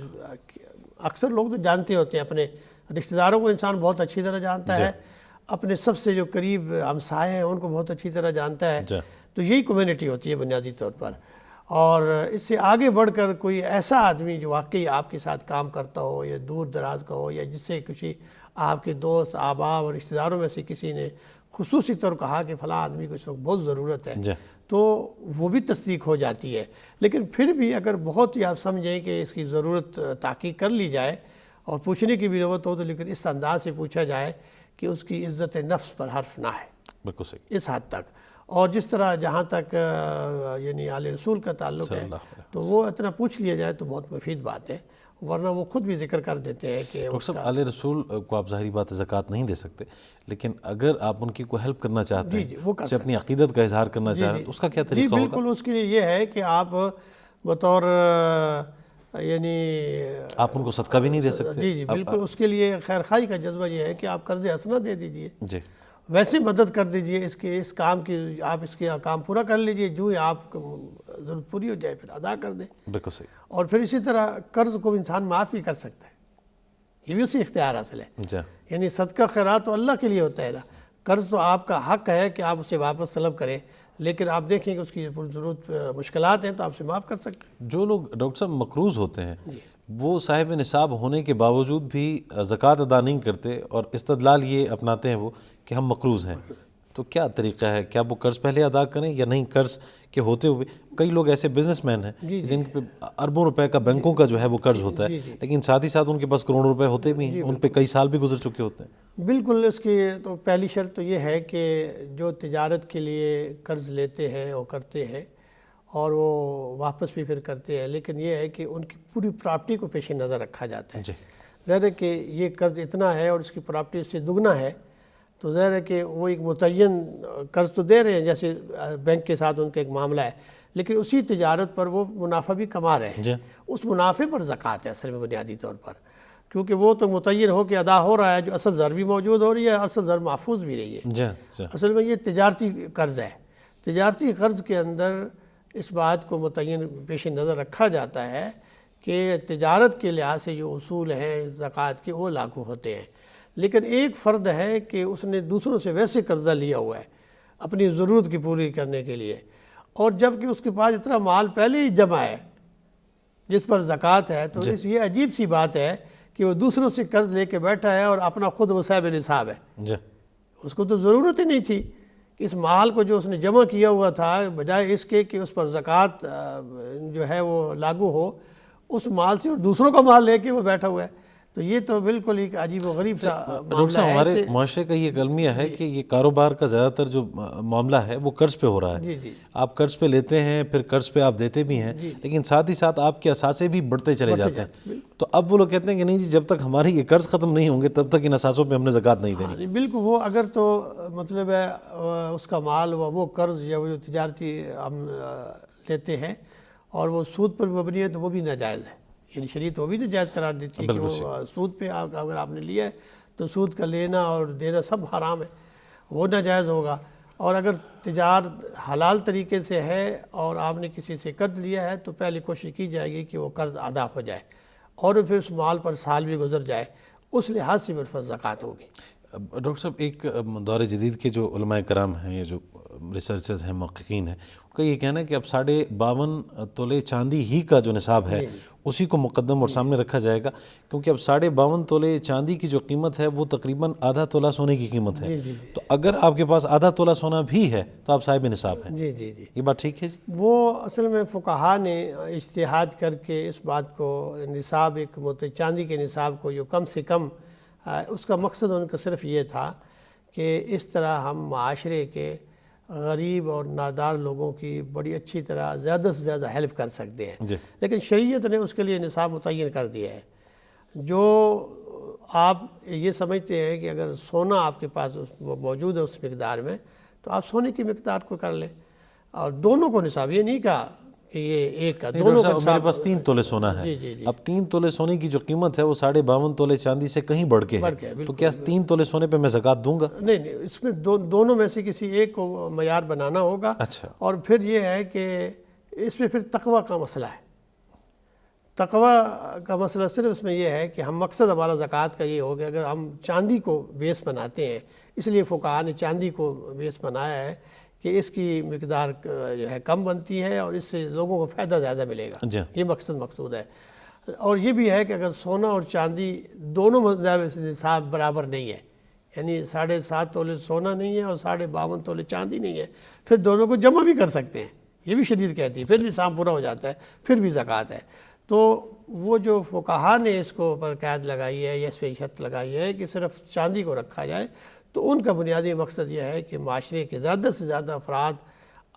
اکثر لوگ تو جانتے ہوتے ہیں، اپنے رشتہ داروں کو انسان بہت اچھی طرح جانتا ہے، اپنے سب سے جو قریب ہمسائے ہیں ان کو بہت اچھی طرح جانتا ہے، تو یہی کمیونٹی ہوتی ہے بنیادی طور پر۔ اور اس سے آگے بڑھ کر کوئی ایسا آدمی جو واقعی آپ کے ساتھ کام کرتا ہو یا دور دراز کا ہو یا جس سے کسی آپ کے دوست، احباب اور رشتہ داروں میں سے کسی نے خصوصی طور کہا کہ فلاں آدمی کو اس وقت بہت ضرورت ہے، تو وہ بھی تصدیق ہو جاتی ہے۔ لیکن پھر بھی اگر بہت ہی آپ سمجھیں کہ اس کی ضرورت تحقیق کر لی جائے اور پوچھنے کی بھی ضرورت ہو تو لیکن اس انداز سے پوچھا جائے کہ اس کی عزت نفس پر حرف نہ ہے، بالکل صحیح، اس حد تک۔ اور جس طرح جہاں تک یعنی آل رسول کا تعلق ہے تو وہ اتنا پوچھ لیا جائے تو بہت مفید بات ہے، ورنہ وہ خود بھی ذکر کر دیتے ہیں کہ ڈاکٹر صاحب آل رسول کو آپ ظاہری بات ہے زکوٰۃ نہیں دے سکتے، لیکن اگر آپ ان کی کوئی ہیلپ کرنا چاہتے ہیں، اسے اپنی عقیدت کا اظہار کرنا چاہتے ہیں تو اس کا کیا طریقہ ہوگا؟ بالکل، اس کے لیے یہ ہے کہ آپ بطور یعنی آپ ان کو صدقہ بھی نہیں دے سکتے۔ جی بالکل، اس کے لیے خیر خواہی کا جذبہ یہ ہے کہ آپ قرض حسنہ دے دیجئے، ویسے مدد کر دیجئے، اس کام کی آپ اس کے کام پورا کر لیجئے، جو ہی آپ ضرورت پوری ہو جائے پھر ادا کر دیں۔ بالکل صحیح۔ اور پھر اسی طرح قرض کو انسان معاف بھی کر سکتا ہے، یہ بھی اسی اختیار حاصل ہے۔ یعنی صدقہ خیرات تو اللہ کے لیے ہوتا ہے نا، قرض تو آپ کا حق ہے کہ آپ اسے واپس طلب کریں، لیکن آپ دیکھیں کہ اس کی ضرورت مشکلات ہیں تو آپ سے معاف کر سکتے ہیں۔ جو لوگ ڈاکٹر صاحب مقروض ہوتے ہیں وہ صاحب نصاب ہونے کے باوجود بھی زکوٰۃ ادا نہیں کرتے اور استدلال یہ اپناتے ہیں وہ کہ ہم مقروض ہیں، تو کیا طریقہ ہے؟ کیا وہ قرض پہلے ادا کریں یا نہیں؟ قرض کے ہوتے ہوئے کئی لوگ ایسے بزنس مین ہیں جن پہ اربوں روپے کا بینکوں کا جو ہے وہ قرض ہوتا ہے، لیکن ساتھ ہی ساتھ ان کے پاس کروڑوں روپے ہوتے بھی ہیں، ان پہ کئی سال بھی گزر چکے ہوتے ہیں۔ بالکل، اس کی تو پہلی شرط تو یہ ہے کہ جو تجارت کے لیے قرض لیتے ہیں وہ کرتے ہیں اور وہ واپس بھی پھر کرتے ہیں، لیکن یہ ہے کہ ان کی پوری پراپرٹی کو پیش نظر رکھا جاتا ہے۔ ظاہر ہے کہ یہ قرض اتنا ہے اور اس کی پراپرٹی اس سے دگنا ہے، تو ظاہر ہے کہ وہ ایک متعین قرض تو دے رہے ہیں جیسے بینک کے ساتھ ان کا ایک معاملہ ہے، لیکن اسی تجارت پر وہ منافع بھی کما رہے ہیں، اس منافع پر زکوٰۃ ہے اصل میں بنیادی طور پر، کیونکہ وہ تو متعین ہو کے ادا ہو رہا ہے، جو اصل زر بھی موجود ہو رہی ہے، اصل زر محفوظ بھی رہی ہے۔ اصل میں یہ تجارتی قرض ہے، تجارتی قرض کے اندر اس بات کو متعین پیش نظر رکھا جاتا ہے کہ تجارت کے لحاظ سے جو اصول ہیں زکوٰۃ کے وہ لاگو ہوتے ہیں، لیکن ایک فرد ہے کہ اس نے دوسروں سے ویسے قرضہ لیا ہوا ہے اپنی ضرورت کی پوری کرنے کے لیے، اور جب کہ اس کے پاس اتنا مال پہلے ہی جمع ہے جس پر زکوٰۃ ہے، تو یہ عجیب سی بات ہے کہ وہ دوسروں سے قرض لے کے بیٹھا ہے اور اپنا خود وہ صاحب نصاب ہے۔ اس کو تو ضرورت ہی نہیں تھی کہ اس مال کو جو اس نے جمع کیا ہوا تھا، بجائے اس کے کہ اس پر زکوٰۃ جو ہے وہ لاگو ہو، اس مال سے اور دوسروں کا مال لے کے وہ بیٹھا ہوا ہے۔ تو یہ تو بالکل ایک عجیب و غریب سا ڈاکٹر صاحب ہمارے معاشرے کا یہ المیہ ہے کہ یہ کاروبار کا زیادہ تر جو معاملہ ہے وہ قرض پہ ہو رہا ہے. آپ قرض پہ لیتے ہیں، پھر قرض پہ آپ دیتے بھی ہیں، لیکن ساتھ ہی ساتھ آپ کے اثاثے بھی بڑھتے چلے جاتے ہیں. تو اب وہ لوگ کہتے ہیں کہ نہیں جی جب تک ہماری یہ قرض ختم نہیں ہوں گے تب تک ان اثاثوں پہ ہم نے زکوٰۃ نہیں دینی. بالکل. وہ اگر تو مطلب ہے اس کا مال وہ قرض یا وہ جو تجارتی ہم لیتے ہیں اور وہ سود پر مبنی ہے تو وہ بھی ناجائز ہے. یعنی شریعت وہ بھی ناجائز قرار دیتی ہے کہ وہ سود پہ اگر آپ نے لیا ہے تو سود کا لینا اور دینا سب حرام ہے، وہ ناجائز ہوگا. اور اگر تجارت حلال طریقے سے ہے اور آپ نے کسی سے قرض لیا ہے تو پہلے کوشش کی جائے گی کہ وہ قرض ادا ہو جائے اور پھر اس مال پر سال بھی گزر جائے، اس لحاظ سے پھر زکوٰۃ ہوگی. ڈاکٹر صاحب ایک دور جدید کے جو علماء کرام ہیں یا جو ریسرچرز ہیں، محققین ہیں، ان کا یہ کہنا ہے کہ اب 52.5 تولے چاندی ہی کا جو نصاب ہے اسی کو مقدم اور سامنے رکھا جائے گا، کیونکہ اب 52.5 تولے چاندی کی جو قیمت ہے وہ تقریباً آدھا تولہ سونے کی قیمت ہے. تو اگر آپ کے پاس آدھا تولہ سونا بھی ہے تو آپ صاحب نصاب ہیں. جی یہ بات ٹھیک ہے جی؟ وہ اصل میں فقہا نے اجتہاد کر کے اس بات کو نصاب ایک چاندی کے نصاب کو جو کم سے کم، اس کا مقصد ان کا صرف یہ تھا کہ اس طرح ہم معاشرے کے غریب اور نادار لوگوں کی بڑی اچھی طرح زیادہ سے زیادہ ہیلپ کر سکتے ہیں. لیکن شریعت نے اس کے لیے نصاب متعین کر دیا ہے. جو آپ یہ سمجھتے ہیں کہ اگر سونا آپ کے پاس موجود ہے اس مقدار میں تو آپ سونے کی مقدار کو کر لیں، اور دونوں کو نصاب، یہ نہیں کہا کہ یہ ایک کا دونوں کا. میرے پاس 3 تولے سونا ہے، اب 3 تولے سونے کی جو قیمت ہے وہ 52.5 تولے چاندی سے کہیں بڑھ کے ہے، تو کیا 3 تولے سونے پہ میں زکوٰۃ دوں گا؟ نہیں، اس میں دونوں میں سے کسی ایک کو معیار بنانا ہوگا. اور پھر یہ ہے کہ اس میں پھر تقوی کا مسئلہ ہے. تقوی کا مسئلہ صرف اس میں یہ ہے کہ ہم مقصد ہمارا زکوٰۃ کا یہ ہو کہ اگر ہم چاندی کو بیس بناتے ہیں، اس لیے فقہا نے چاندی کو بیس بنایا ہے کہ اس کی مقدار جو ہے کم بنتی ہے اور اس سے لوگوں کو فائدہ زیادہ ملے گا. یہ مقصود ہے. اور یہ بھی ہے کہ اگر سونا اور چاندی دونوں نصاب برابر نہیں ہے، یعنی 7.5 تولے سونا نہیں ہے اور 52.5 تولے چاندی نہیں ہے، پھر دونوں کو جمع بھی کر سکتے ہیں. یہ بھی شریعت کہتی ہے، پھر نصاب پورا ہو جاتا ہے، پھر بھی زکوٰۃ ہے. تو وہ جو فقہا نے اس کو پر قید لگائی ہے یا اس پہ شرط لگائی ہے کہ صرف چاندی کو رکھا جائے، تو ان کا بنیادی مقصد یہ ہے کہ معاشرے کے زیادہ سے زیادہ افراد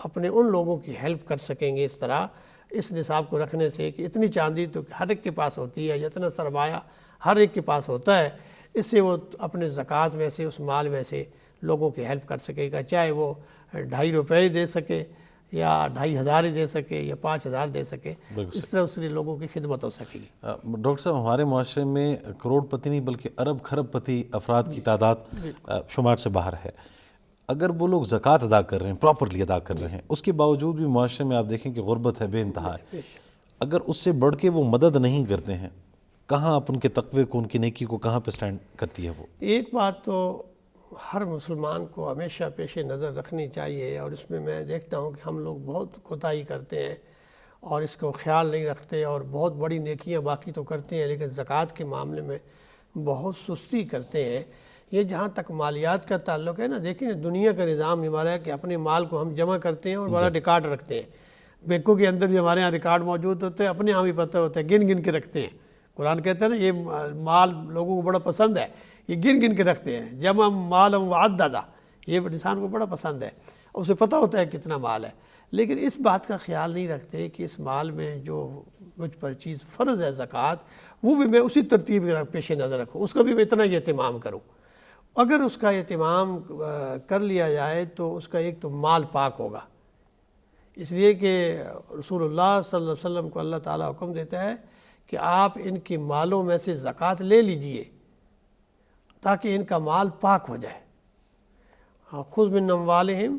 اپنے ان لوگوں کی ہیلپ کر سکیں گے اس طرح، اس نصاب کو رکھنے سے کہ اتنی چاندی تو ہر ایک کے پاس ہوتی ہے، اتنا سرمایہ ہر ایک کے پاس ہوتا ہے، اس سے وہ اپنے زکوٰۃ میں سے اس مال میں سے لوگوں کی ہیلپ کر سکے گا، چاہے وہ 2.5 روپے دے سکے یا 2,500 دے سکے یا 5,000 دے سکے، اس طرح اس لیے لوگوں کی خدمت ہو سکے گی. ڈاکٹر صاحب ہمارے معاشرے میں کروڑ پتی نہیں بلکہ ارب خرب پتی افراد کی تعداد شمار سے باہر ہے. اگر وہ لوگ زکوٰۃ ادا کر رہے ہیں، پراپرلی ادا کر رہے ہیں، اس کے باوجود بھی معاشرے میں آپ دیکھیں کہ غربت ہے، بے انتہا ہے. اگر اس سے بڑھ کے وہ مدد نہیں کرتے ہیں، کہاں آپ ان کے تقوی کو، ان کی نیکی کو کہاں پہ سٹینڈ کرتی ہے وہ؟ ایک بات تو ہر مسلمان کو ہمیشہ پیش نظر رکھنی چاہیے، اور اس میں دیکھتا ہوں کہ ہم لوگ بہت کوتاہی کرتے ہیں اور اس کو خیال نہیں رکھتے، اور بہت بڑی نیکیاں باقی تو کرتے ہیں لیکن زکوٰۃ کے معاملے میں بہت سستی کرتے ہیں. یہ جہاں تک مالیات کا تعلق ہے نا، دیکھیں دنیا کا نظام ہمارا ہے کہ اپنے مال کو ہم جمع کرتے ہیں اور بڑا ریکارڈ رکھتے ہیں. بینکوں کے اندر بھی ہمارے ہاں ریکارڈ موجود ہوتے ہیں، اپنے ہاں بھی پتہ ہوتا ہے، گن گن کے رکھتے ہیں. قرآن کہتا ہے نا یہ مال لوگوں کو بڑا پسند ہے، یہ گن گن کے رکھتے ہیں. جمع مال وعددا، یہ انسان کو بڑا پسند ہے، اسے پتہ ہوتا ہے کتنا مال ہے. لیکن اس بات کا خیال نہیں رکھتے کہ اس مال میں جو مجھ پر چیز فرض ہے زکوٰۃ، وہ بھی میں اسی ترتیب پیش نظر رکھوں، اس کا بھی میں اتنا ہی اہتمام کروں. اگر اس کا اہتمام کر لیا جائے تو اس کا ایک تو مال پاک ہوگا، اس لیے کہ رسول اللہ صلی اللہ علیہ وسلم کو اللہ تعالیٰ حکم دیتا ہے کہ آپ ان کے مالوں میں سے زکوٰۃ لے لیجئے تاکہ ان کا مال پاک ہو جائے. خذ من اموالہم،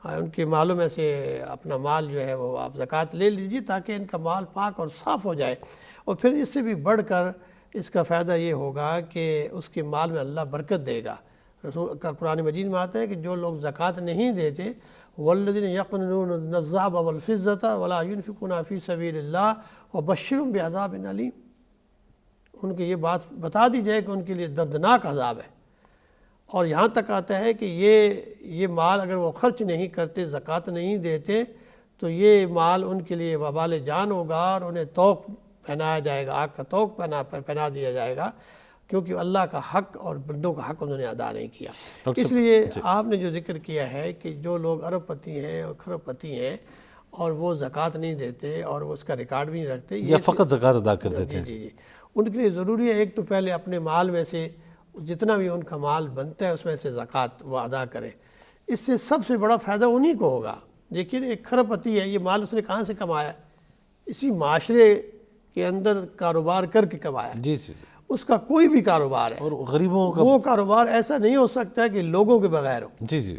ان کے مالوں میں سے اپنا مال جو ہے وہ آپ زکوٰۃ لے لیجئے تاکہ ان کا مال پاک اور صاف ہو جائے. اور پھر اس سے بھی بڑھ کر اس کا فائدہ یہ ہوگا کہ اس کے مال میں اللہ برکت دے گا. رسول کا قرآن مجید میں آتا ہے کہ جو لوگ زکوٰۃ نہیں دیتے، والذین یقنزون الذہب والفضة ولا ينفقون فی سبیل اللہ وبشرهم بعذاب علیم، ان کو یہ بات بتا دی جائے کہ ان کے لیے دردناک عذاب ہے. اور یہاں تک آتا ہے کہ یہ مال اگر وہ خرچ نہیں کرتے، زکوٰۃ نہیں دیتے، تو یہ مال ان کے لیے وبال جان ہوگا اور انہیں توق پہنایا جائے گا، آگ کا طوق پہنا دیا جائے گا، کیونکہ اللہ کا حق اور بندوں کا حق انہوں نے ادا نہیں کیا۔ اس لیے آپ نے جو ذکر کیا ہے کہ جو لوگ ارب پتی ہیں اور کھرب پتی ہیں اور وہ زکوٰۃ نہیں دیتے اور وہ اس کا ریکارڈ بھی نہیں رکھتے، یا فقط زکوٰۃ ادا کر دیتے ہیں، جی ان کے لیے ضروری ہے ایک تو پہلے اپنے مال میں سے جتنا بھی ان کا مال بنتا ہے اس میں سے زکوٰۃ وہ ادا کریں۔ اس سے سب سے بڑا فائدہ انہی کو ہوگا۔ لیکن ایک کھرب پتی ہے، یہ مال اس نے کہاں سے کمایا؟ اسی معاشرے کے اندر کاروبار کر کے کمایا، جی، اس کا کوئی بھی کاروبار ہے، اور غریبوں کا وہ کاروبار ایسا نہیں ہو سکتا کہ لوگوں کے بغیر ہو۔ جی،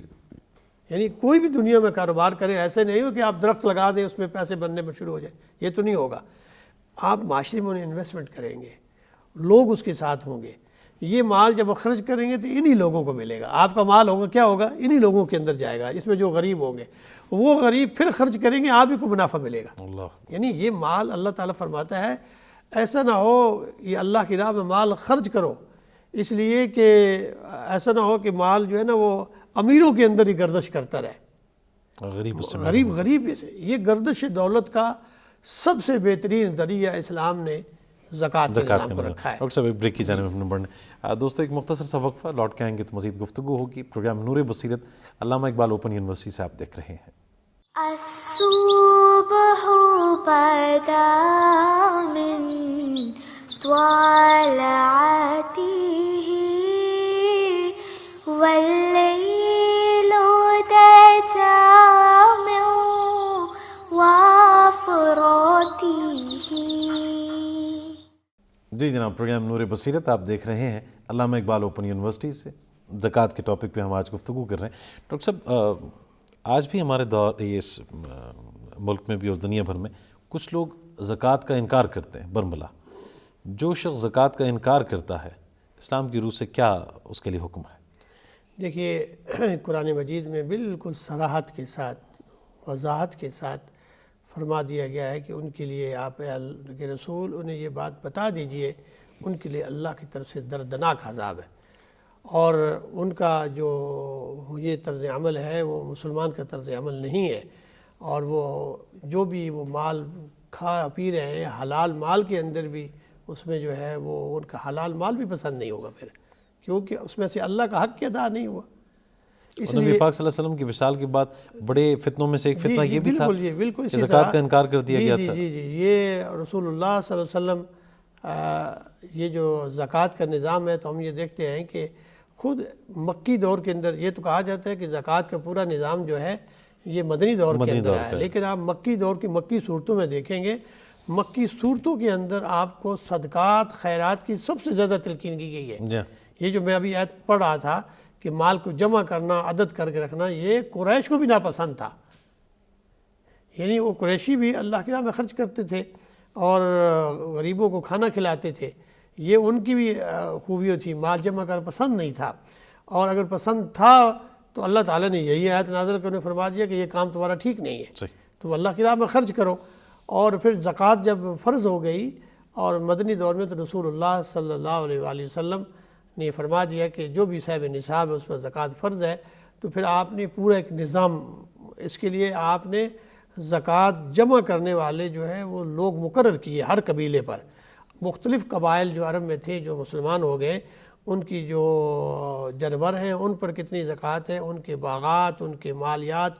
یعنی کوئی بھی دنیا میں کاروبار کرے، ایسے نہیں ہو کہ آپ درخت لگا دیں اس میں پیسے بننے میں شروع ہو جائیں، یہ تو نہیں ہوگا۔ آپ معاشرے میں انہیں انویسٹمنٹ کریں گے، لوگ اس کے ساتھ ہوں گے، یہ مال جب خرچ کریں گے تو انہی لوگوں کو ملے گا۔ آپ کا مال ہوگا کیا ہوگا؟ انہی لوگوں کے اندر جائے گا، اس میں جو غریب ہوں گے وہ غریب پھر خرچ کریں گے، آپ ہی کو منافع ملے گا۔ اللہ، یعنی یہ مال اللہ تعالیٰ فرماتا ہے ایسا نہ ہو، یہ اللہ کی راہ میں مال خرچ کرو اس لیے کہ ایسا نہ ہو کہ مال جو ہے نا وہ امیروں کے اندر ہی گردش کرتا رہے، غریب اس سے غریب سے۔ یہ گردش دولت کا سب سے بہترین ذریعہ اسلام نے زکوٰۃ کے نظام کو رکھا ہے۔ ڈاکٹر صاحب ایک بریک کی جانب اپنے بڑھنے دوستوں، ایک مختصر سا وقفہ، لوٹ کے آئیں گے تو مزید گفتگو ہوگی۔ پروگرام نور بصیرت علامہ اقبال اوپن یونیورسٹی سے آپ دیکھ رہے ہیں۔ الصبح بدا من طلعته والليل دجى من وافراته۔ جی جناب، پروگرام نور بصیرت آپ دیکھ رہے ہیں علامہ اقبال اوپن یونیورسٹی سے۔ زکوٰۃ کے ٹاپک پہ ہم آج گفتگو کر رہے ہیں۔ ڈاکٹر صاحب، آج بھی ہمارے دور اس ملک میں بھی اور دنیا بھر میں کچھ لوگ زکوٰۃ کا انکار کرتے ہیں برملا۔ جو شخص زکوٰۃ کا انکار کرتا ہے، اسلام کی روح سے کیا اس کے لیے حکم ہے؟ دیکھیے، قرآن مجید میں بالکل صراحت کے ساتھ، وضاحت کے ساتھ فرما دیا گیا ہے کہ ان کے لیے آپ اللہ کے رسول انہیں یہ بات بتا دیجئے، ان کے لیے اللہ کی طرف سے دردناک عذاب ہے، اور ان کا جو یہ طرز عمل ہے وہ مسلمان کا طرز عمل نہیں ہے، اور وہ جو بھی وہ مال کھا پی رہے ہیں حلال مال کے اندر بھی اس میں جو ہے وہ ان کا حلال مال بھی پسند نہیں ہوگا پھر، کیونکہ اس میں سے اللہ کا حق ادا نہیں ہوا۔ اس نبی پاک صلی اللہ علیہ وسلم کی وصال کے بعد بڑے فتنوں میں سے ایک فتنہ یہ بھی تھا کہ زکوٰۃ کا انکار کر دیا گیا تھا۔ جی، یہ رسول اللہ صلی اللہ علیہ وسلم یہ جو زکوٰۃ کا نظام ہے تو ہم یہ دیکھتے ہیں کہ خود مکی دور کے اندر یہ تو کہا جاتا ہے کہ زکوٰۃ کا پورا نظام جو ہے یہ مدنی دور کے اندر ہے، لیکن آپ مکی دور کی مکی صورتوں میں دیکھیں گے، مکی صورتوں کے اندر آپ کو صدقات خیرات کی سب سے زیادہ تلقین کی گئی ہے۔ یہ جو میں ابھی آیت پڑھ رہا تھا کہ مال کو جمع کرنا، عدد کر کے رکھنا، یہ قریش کو بھی ناپسند تھا۔ یعنی وہ قریشی بھی اللہ کی راہ میں خرچ کرتے تھے اور غریبوں کو کھانا کھلاتے تھے، یہ ان کی بھی خوبیوں تھی۔ مال جمع کرنا پسند نہیں تھا، اور اگر پسند تھا تو اللہ تعالیٰ نے یہی آیت نازل کرنے فرما دیا کہ یہ کام تمہارا ٹھیک نہیں ہے، تم اللہ کی راہ میں خرچ کرو۔ اور پھر زکوٰۃ جب فرض ہو گئی اور مدنی دور میں تو رسول اللہ صلی اللہ علیہ وآلہ وسلم نے فرما دیا کہ جو بھی صاحب نصاب ہے اس پر زکوٰۃ فرض ہے، تو پھر آپ نے پورا ایک نظام، اس کے لیے آپ نے زکوٰۃ جمع کرنے والے جو ہے وہ لوگ مقرر کیے ہر قبیلے پر۔ مختلف قبائل جو عرب میں تھے جو مسلمان ہو گئے، ان کی جو جانور ہیں ان پر کتنی زکوٰۃ ہے، ان کے باغات، ان کے مالیات،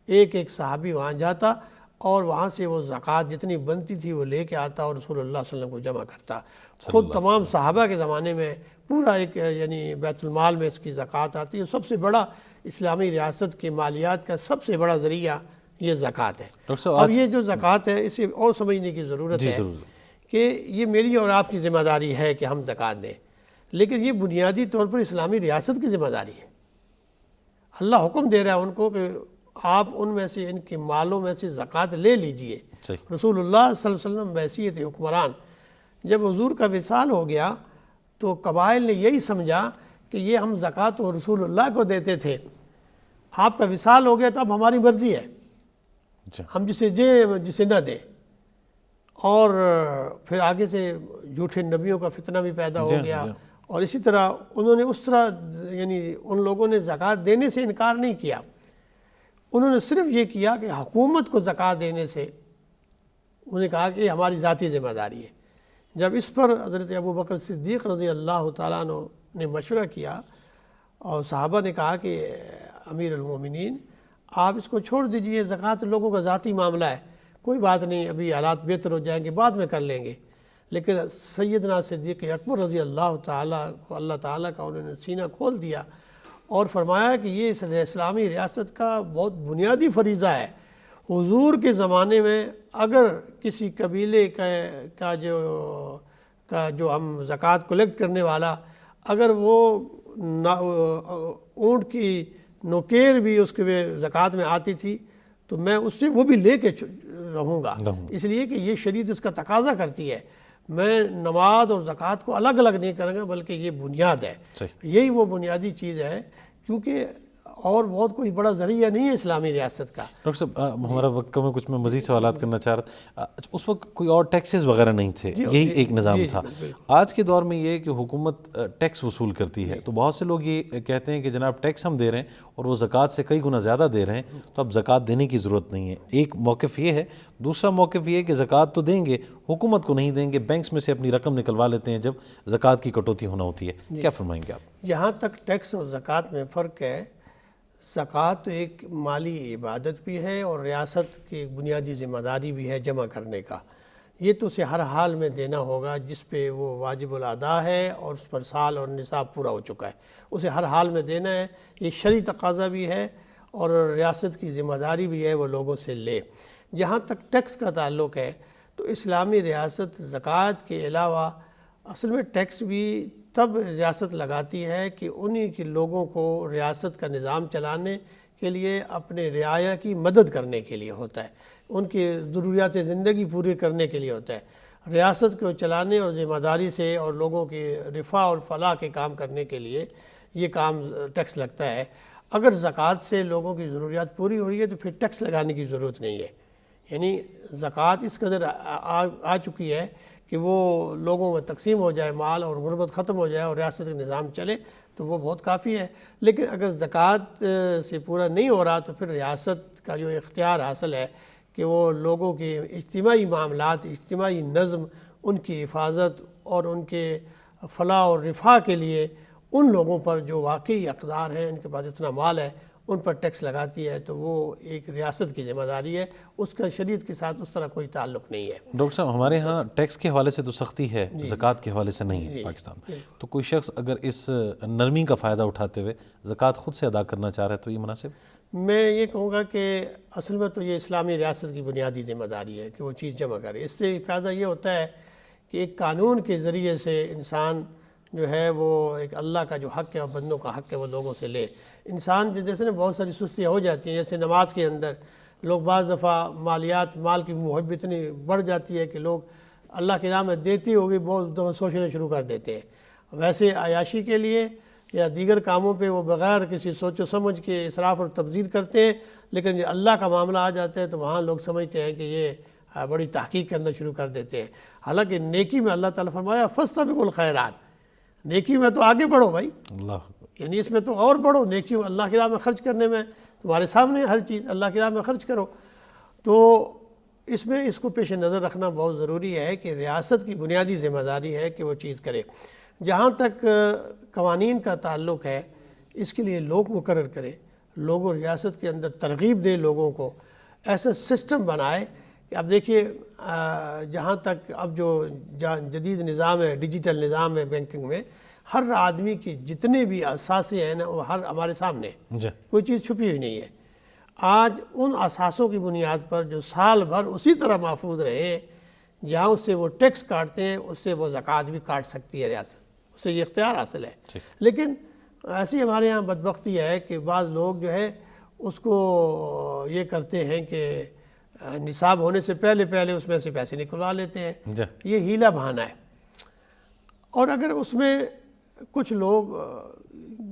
ایک ایک صحابی وہاں جاتا اور وہاں سے وہ زکوٰۃ جتنی بنتی تھی وہ لے کے آتا اور رسول اللہ صلی اللہ علیہ وسلم کو جمع کرتا۔ خود تمام صحابہ کے زمانے میں پورا ایک یعنی بیت المال میں اس کی زکوٰۃ آتی ہے۔ سب سے بڑا اسلامی ریاست کے مالیات کا سب سے بڑا ذریعہ یہ زکوٰۃ ہے۔ اب یہ جو زکوٰۃ ہے اسے اور سمجھنے کی ضرورت ہے کہ یہ میری اور آپ کی ذمہ داری ہے کہ ہم زکوٰۃ دیں، لیکن یہ بنیادی طور پر اسلامی ریاست کی ذمہ داری ہے۔ اللہ حکم دے رہا ہے ان کو کہ آپ ان میں سے ان کے مالوں میں سے زکوٰۃ لے لیجئے۔ رسول اللہ صلی اللہ علیہ وسلم بحیثیت حکمران جب حضور کا وصال ہو گیا تو قبائل نے یہی سمجھا کہ یہ ہم زکوٰۃ و رسول اللہ کو دیتے تھے، آپ کا وصال ہو گیا تو اب ہماری مرضی ہے، ہم جسے دیں جسے نہ دیں۔ اور پھر آگے سے جھوٹے نبیوں کا فتنہ بھی پیدا ہو گیا، اور اسی طرح انہوں نے اس طرح یعنی ان لوگوں نے زکوٰۃ دینے سے انکار نہیں کیا، انہوں نے صرف یہ کیا کہ حکومت کو زکوٰۃ دینے سے انہوں نے کہا کہ یہ ہماری ذاتی ذمہ داری ہے، جب اس پر حضرت ابوبکر صدیق رضی اللہ تعالیٰ عنہ نے مشورہ کیا اور صحابہ نے کہا کہ امیر المومنین آپ اس کو چھوڑ دیجئے، زکوٰۃ لوگوں کا ذاتی معاملہ ہے، کوئی بات نہیں، ابھی حالات بہتر ہو جائیں گے، بعد میں کر لیں گے. لیکن سیدنا صدیق اکبر رضی اللہ تعالیٰ کو اللہ تعالیٰ کا انہوں نے سینہ کھول دیا اور فرمایا کہ یہ اسلامی ریاست کا بہت بنیادی فریضہ ہے. حضور کے زمانے میں اگر کسی قبیلے کا جو ہم زکوٰۃ کلیکٹ کرنے والا، اگر وہ اونٹ کی نوکیر بھی اس کے زکوٰۃ میں آتی تھی تو میں اس سے وہ بھی لے کے رہوں گا، اس لیے کہ یہ شریعت اس کا تقاضا کرتی ہے. میں نماز اور زکوٰۃ کو الگ الگ نہیں کروں گا، بلکہ یہ بنیاد ہے. یہی وہ بنیادی چیز ہے، کیونکہ اور بہت کوئی بڑا ذریعہ نہیں ہے اسلامی ریاست کا. ڈاکٹر صاحب ہمارا وقت کم ہے، کچھ میں مزید سوالات کرنا چاہ رہا تھا. اس وقت کوئی اور ٹیکسز وغیرہ نہیں تھے، یہی ایک نظام تھا. آج کے دور میں یہ ہے کہ حکومت ٹیکس وصول کرتی ہے، تو بہت سے لوگ یہ کہتے ہیں کہ جناب ٹیکس ہم دے رہے ہیں اور وہ زکوٰۃ سے کئی گنا زیادہ دے رہے ہیں، تو اب زکوٰۃ دینے کی ضرورت نہیں ہے. ایک موقف یہ ہے. دوسرا موقف یہ ہے کہ زکوٰۃ تو دیں گے، حکومت کو نہیں دیں گے، بینکس میں سے اپنی رقم نکلوا لیتے ہیں جب زکوٰۃ کی کٹوتی ہونا ہوتی ہے. کیا فرمائیں گے آپ؟ جہاں تک ٹیکس اور زکوٰۃ میں فرق ہے، زکوٰۃ ایک مالی عبادت بھی ہے اور ریاست کی ایک بنیادی ذمہ داری بھی ہے جمع کرنے کا. یہ تو اسے ہر حال میں دینا ہوگا جس پہ وہ واجب الادا ہے اور اس پر سال اور نصاب پورا ہو چکا ہے، اسے ہر حال میں دینا ہے. یہ شرعی تقاضا بھی ہے اور ریاست کی ذمہ داری بھی ہے وہ لوگوں سے لے. جہاں تک ٹیکس کا تعلق ہے تو اسلامی ریاست زکوٰۃ کے علاوہ اصل میں ٹیکس بھی تب ریاست لگاتی ہے کہ انہی کے لوگوں کو ریاست کا نظام چلانے کے لیے اپنے رعایا کی مدد کرنے کے لیے ہوتا ہے، ان کی ضروریات زندگی پوری کرنے کے لیے ہوتا ہے. ریاست کو چلانے اور ذمہ داری سے اور لوگوں کی رفاہ اور فلاح کے کام کرنے کے لیے یہ کام ٹیکس لگتا ہے. اگر زکوٰۃ سے لوگوں کی ضروریات پوری ہو رہی ہے تو پھر ٹیکس لگانے کی ضرورت نہیں ہے. یعنی زکوٰۃ اس قدر آ چکی ہے کہ وہ لوگوں میں تقسیم ہو جائے مال اور غربت ختم ہو جائے اور ریاست کا نظام چلے تو وہ بہت کافی ہے. لیکن اگر زکوٰۃ سے پورا نہیں ہو رہا تو پھر ریاست کا جو اختیار حاصل ہے کہ وہ لوگوں کے اجتماعی معاملات، اجتماعی نظم، ان کی حفاظت اور ان کے فلاح اور رفاہ کے لیے ان لوگوں پر جو واقعی اقدار ہیں، ان کے پاس اتنا مال ہے، ان پر ٹیکس لگاتی ہے. تو وہ ایک ریاست کی ذمہ داری ہے، اس کا شریعت کے ساتھ اس طرح کوئی تعلق نہیں ہے. ڈاکٹر صاحب ہمارے ہاں ٹیکس کے حوالے سے تو سختی ہے، زکوٰۃ کے حوالے سے نہیں ہے پاکستان میں. تو کوئی شخص اگر اس نرمی کا فائدہ اٹھاتے ہوئے زکوٰۃ خود سے ادا کرنا چاہ رہا ہے تو یہ مناسب؟ میں یہ کہوں گا کہ اصل میں تو یہ اسلامی ریاست کی بنیادی ذمہ داری ہے کہ وہ چیز جمع کرے. اس سے فائدہ یہ ہوتا ہے کہ ایک قانون کے ذریعے سے انسان جو ہے وہ ایک اللہ کا جو حق ہے اور بندوں کا حق ہے وہ لوگوں سے لے. انسان جیسے نا بہت ساری سستیاں ہو جاتی ہیں، جیسے نماز کے اندر لوگ بعض دفعہ مال کی محبت اتنی بڑھ جاتی ہے کہ لوگ اللہ کے نام میں دیتی ہوگی بہت دفعہ سوچنا شروع کر دیتے ہیں. ویسے عیاشی کے لیے یا دیگر کاموں پہ وہ بغیر کسی سوچ و سمجھ کے اسراف اور تبذیر کرتے ہیں، لیکن جب اللہ کا معاملہ آ جاتا ہے تو وہاں لوگ سمجھتے ہیں کہ یہ بڑی تحقیق کرنا شروع کر دیتے ہیں. حالانکہ نیکی میں اللہ تعالیٰ فرمایا فاستبقوا الخیرات، نیکی میں تو آگے بڑھو بھائی، یعنی اس میں تو اور بڑھو. نیکی اللہ کی راہ میں خرچ کرنے میں تمہارے سامنے ہر چیز اللہ کی راہ میں خرچ کرو. تو اس میں اس کو پیش نظر رکھنا بہت ضروری ہے کہ ریاست کی بنیادی ذمہ داری ہے کہ وہ چیز کرے. جہاں تک قوانین کا تعلق ہے اس کے لیے لوگ مقرر کرے، لوگوں ریاست کے اندر ترغیب دے، لوگوں کو ایسا سسٹم بنائے کہ اب دیکھیے جہاں تک اب جو جدید نظام ہے، ڈیجیٹل نظام ہے بینکنگ میں، ہر آدمی کی جتنے بھی اثاثے ہیں نا وہ ہر ہمارے سامنے، کوئی چیز چھپی ہوئی نہیں ہے. آج ان اثاثوں کی بنیاد پر جو سال بھر اسی طرح محفوظ رہے، جہاں اس سے وہ ٹیکس کاٹتے ہیں اس سے وہ زکوٰۃ بھی کاٹ سکتی ہے ریاست، اس سے یہ اختیار حاصل ہے. لیکن ایسی ہمارے یہاں بدبختی ہے کہ بعض لوگ جو ہے اس کو یہ کرتے ہیں کہ نصاب ہونے سے پہلے اس میں سے پیسے نکلوا لیتے ہیں. یہ ہیلا بہانہ ہے. اور اگر اس میں کچھ لوگ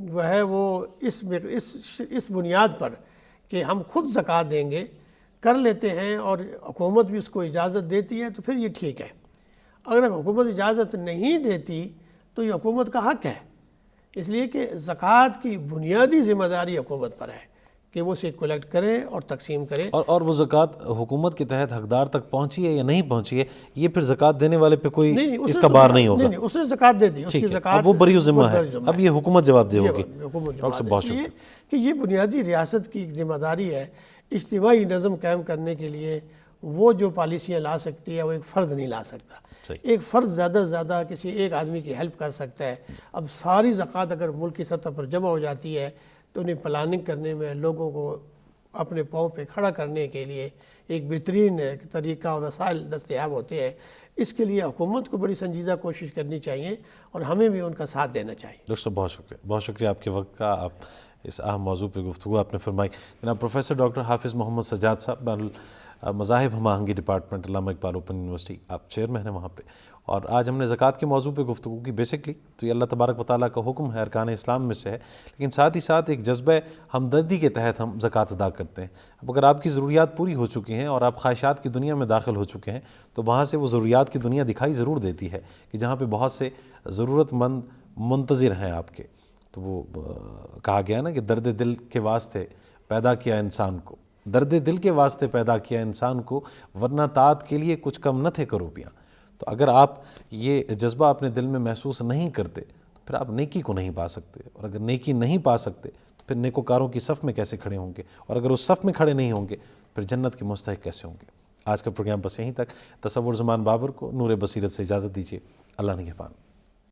جو ہے وہ اس بنیاد پر کہ ہم خود زکوٰۃ دیں گے کر لیتے ہیں اور حکومت بھی اس کو اجازت دیتی ہے تو پھر یہ ٹھیک ہے. اگر حکومت اجازت نہیں دیتی تو یہ حکومت کا حق ہے، اس لیے کہ زکوٰۃ کی بنیادی ذمہ داری حکومت پر ہے کہ وہ اسے کلیکٹ کرے اور تقسیم کرے. اور وہ زکوٰۃ حکومت کے تحت حقدار تک پہنچی ہے یا نہیں پہنچی ہے، یہ پھر زکوٰۃ دینے والے پہ کوئی اس کا بار نہیں ہوگا. نہیں، اس نے زکوٰۃ دے دی، اس کی زکوٰۃ اب وہ بری ذمہ ہے، اب یہ حکومت جواب دے ہوگی. ڈاکٹر صاحب بہت شکریہ کہ یہ بنیادی ریاست کی ذمہ داری ہے. اجتماعی نظم قائم کرنے کے لیے وہ جو پالیسیاں لا سکتی ہے وہ ایک فرد نہیں لا سکتا. ایک فرد زیادہ سے زیادہ کسی ایک آدمی کی ہیلپ کر سکتا ہے. اب ساری زکوٰۃ اگر ملک کی سطح پر جمع ہو جاتی ہے تو انہیں پلاننگ کرنے میں، لوگوں کو اپنے پاؤں پہ کھڑا کرنے کے لیے ایک بہترین طریقہ اور وسائل دستیاب ہوتے ہیں. اس کے لیے حکومت کو بڑی سنجیدہ کوشش کرنی چاہیے اور ہمیں بھی ان کا ساتھ دینا چاہیے. ڈاکٹر صاحب بہت شکریہ، بہت شکریہ آپ کے وقت کا. آپ اس اہم موضوع پہ گفتگو آپ نے فرمائی. جناب پروفیسر ڈاکٹر حافظ محمد سجاد صاحب، مذاہب ہم آہنگی ڈپارٹمنٹ، علامہ اقبال اوپن یونیورسٹی، آپ چیئرمین ہیں وہاں پہ. اور آج ہم نے زکوٰۃ کے موضوع پہ گفتگو کی. بیسکلی تو یہ اللہ تبارک و تعالیٰ کا حکم ہے، ارکان اسلام میں سے ہے، لیکن ساتھ ہی ساتھ ایک جذبہ ہمدردی کے تحت ہم زکوٰۃ ادا کرتے ہیں. اب اگر آپ کی ضروریات پوری ہو چکی ہیں اور آپ خواہشات کی دنیا میں داخل ہو چکے ہیں تو وہاں سے وہ ضروریات کی دنیا دکھائی ضرور دیتی ہے کہ جہاں پہ بہت سے ضرورت مند منتظر ہیں آپ کے. تو وہ کہا گیا نا کہ درد دل کے واسطے پیدا کیا انسان کو، درد دل کے واسطے پیدا کیا انسان کو، ورنہ طاعت کے لیے کچھ کم نہ تھے کروپیاں. تو اگر آپ یہ جذبہ اپنے دل میں محسوس نہیں کرتے تو پھر آپ نیکی کو نہیں پا سکتے، اور اگر نیکی نہیں پا سکتے تو پھر نیکوکاروں کی صف میں کیسے کھڑے ہوں گے، اور اگر اس صف میں کھڑے نہیں ہوں گے پھر جنت کے مستحق کیسے ہوں گے. آج کا پروگرام بس یہیں تک. تصور زمان بابر کو نور بصیرت سے اجازت دیجیے. اللہ نگہبان.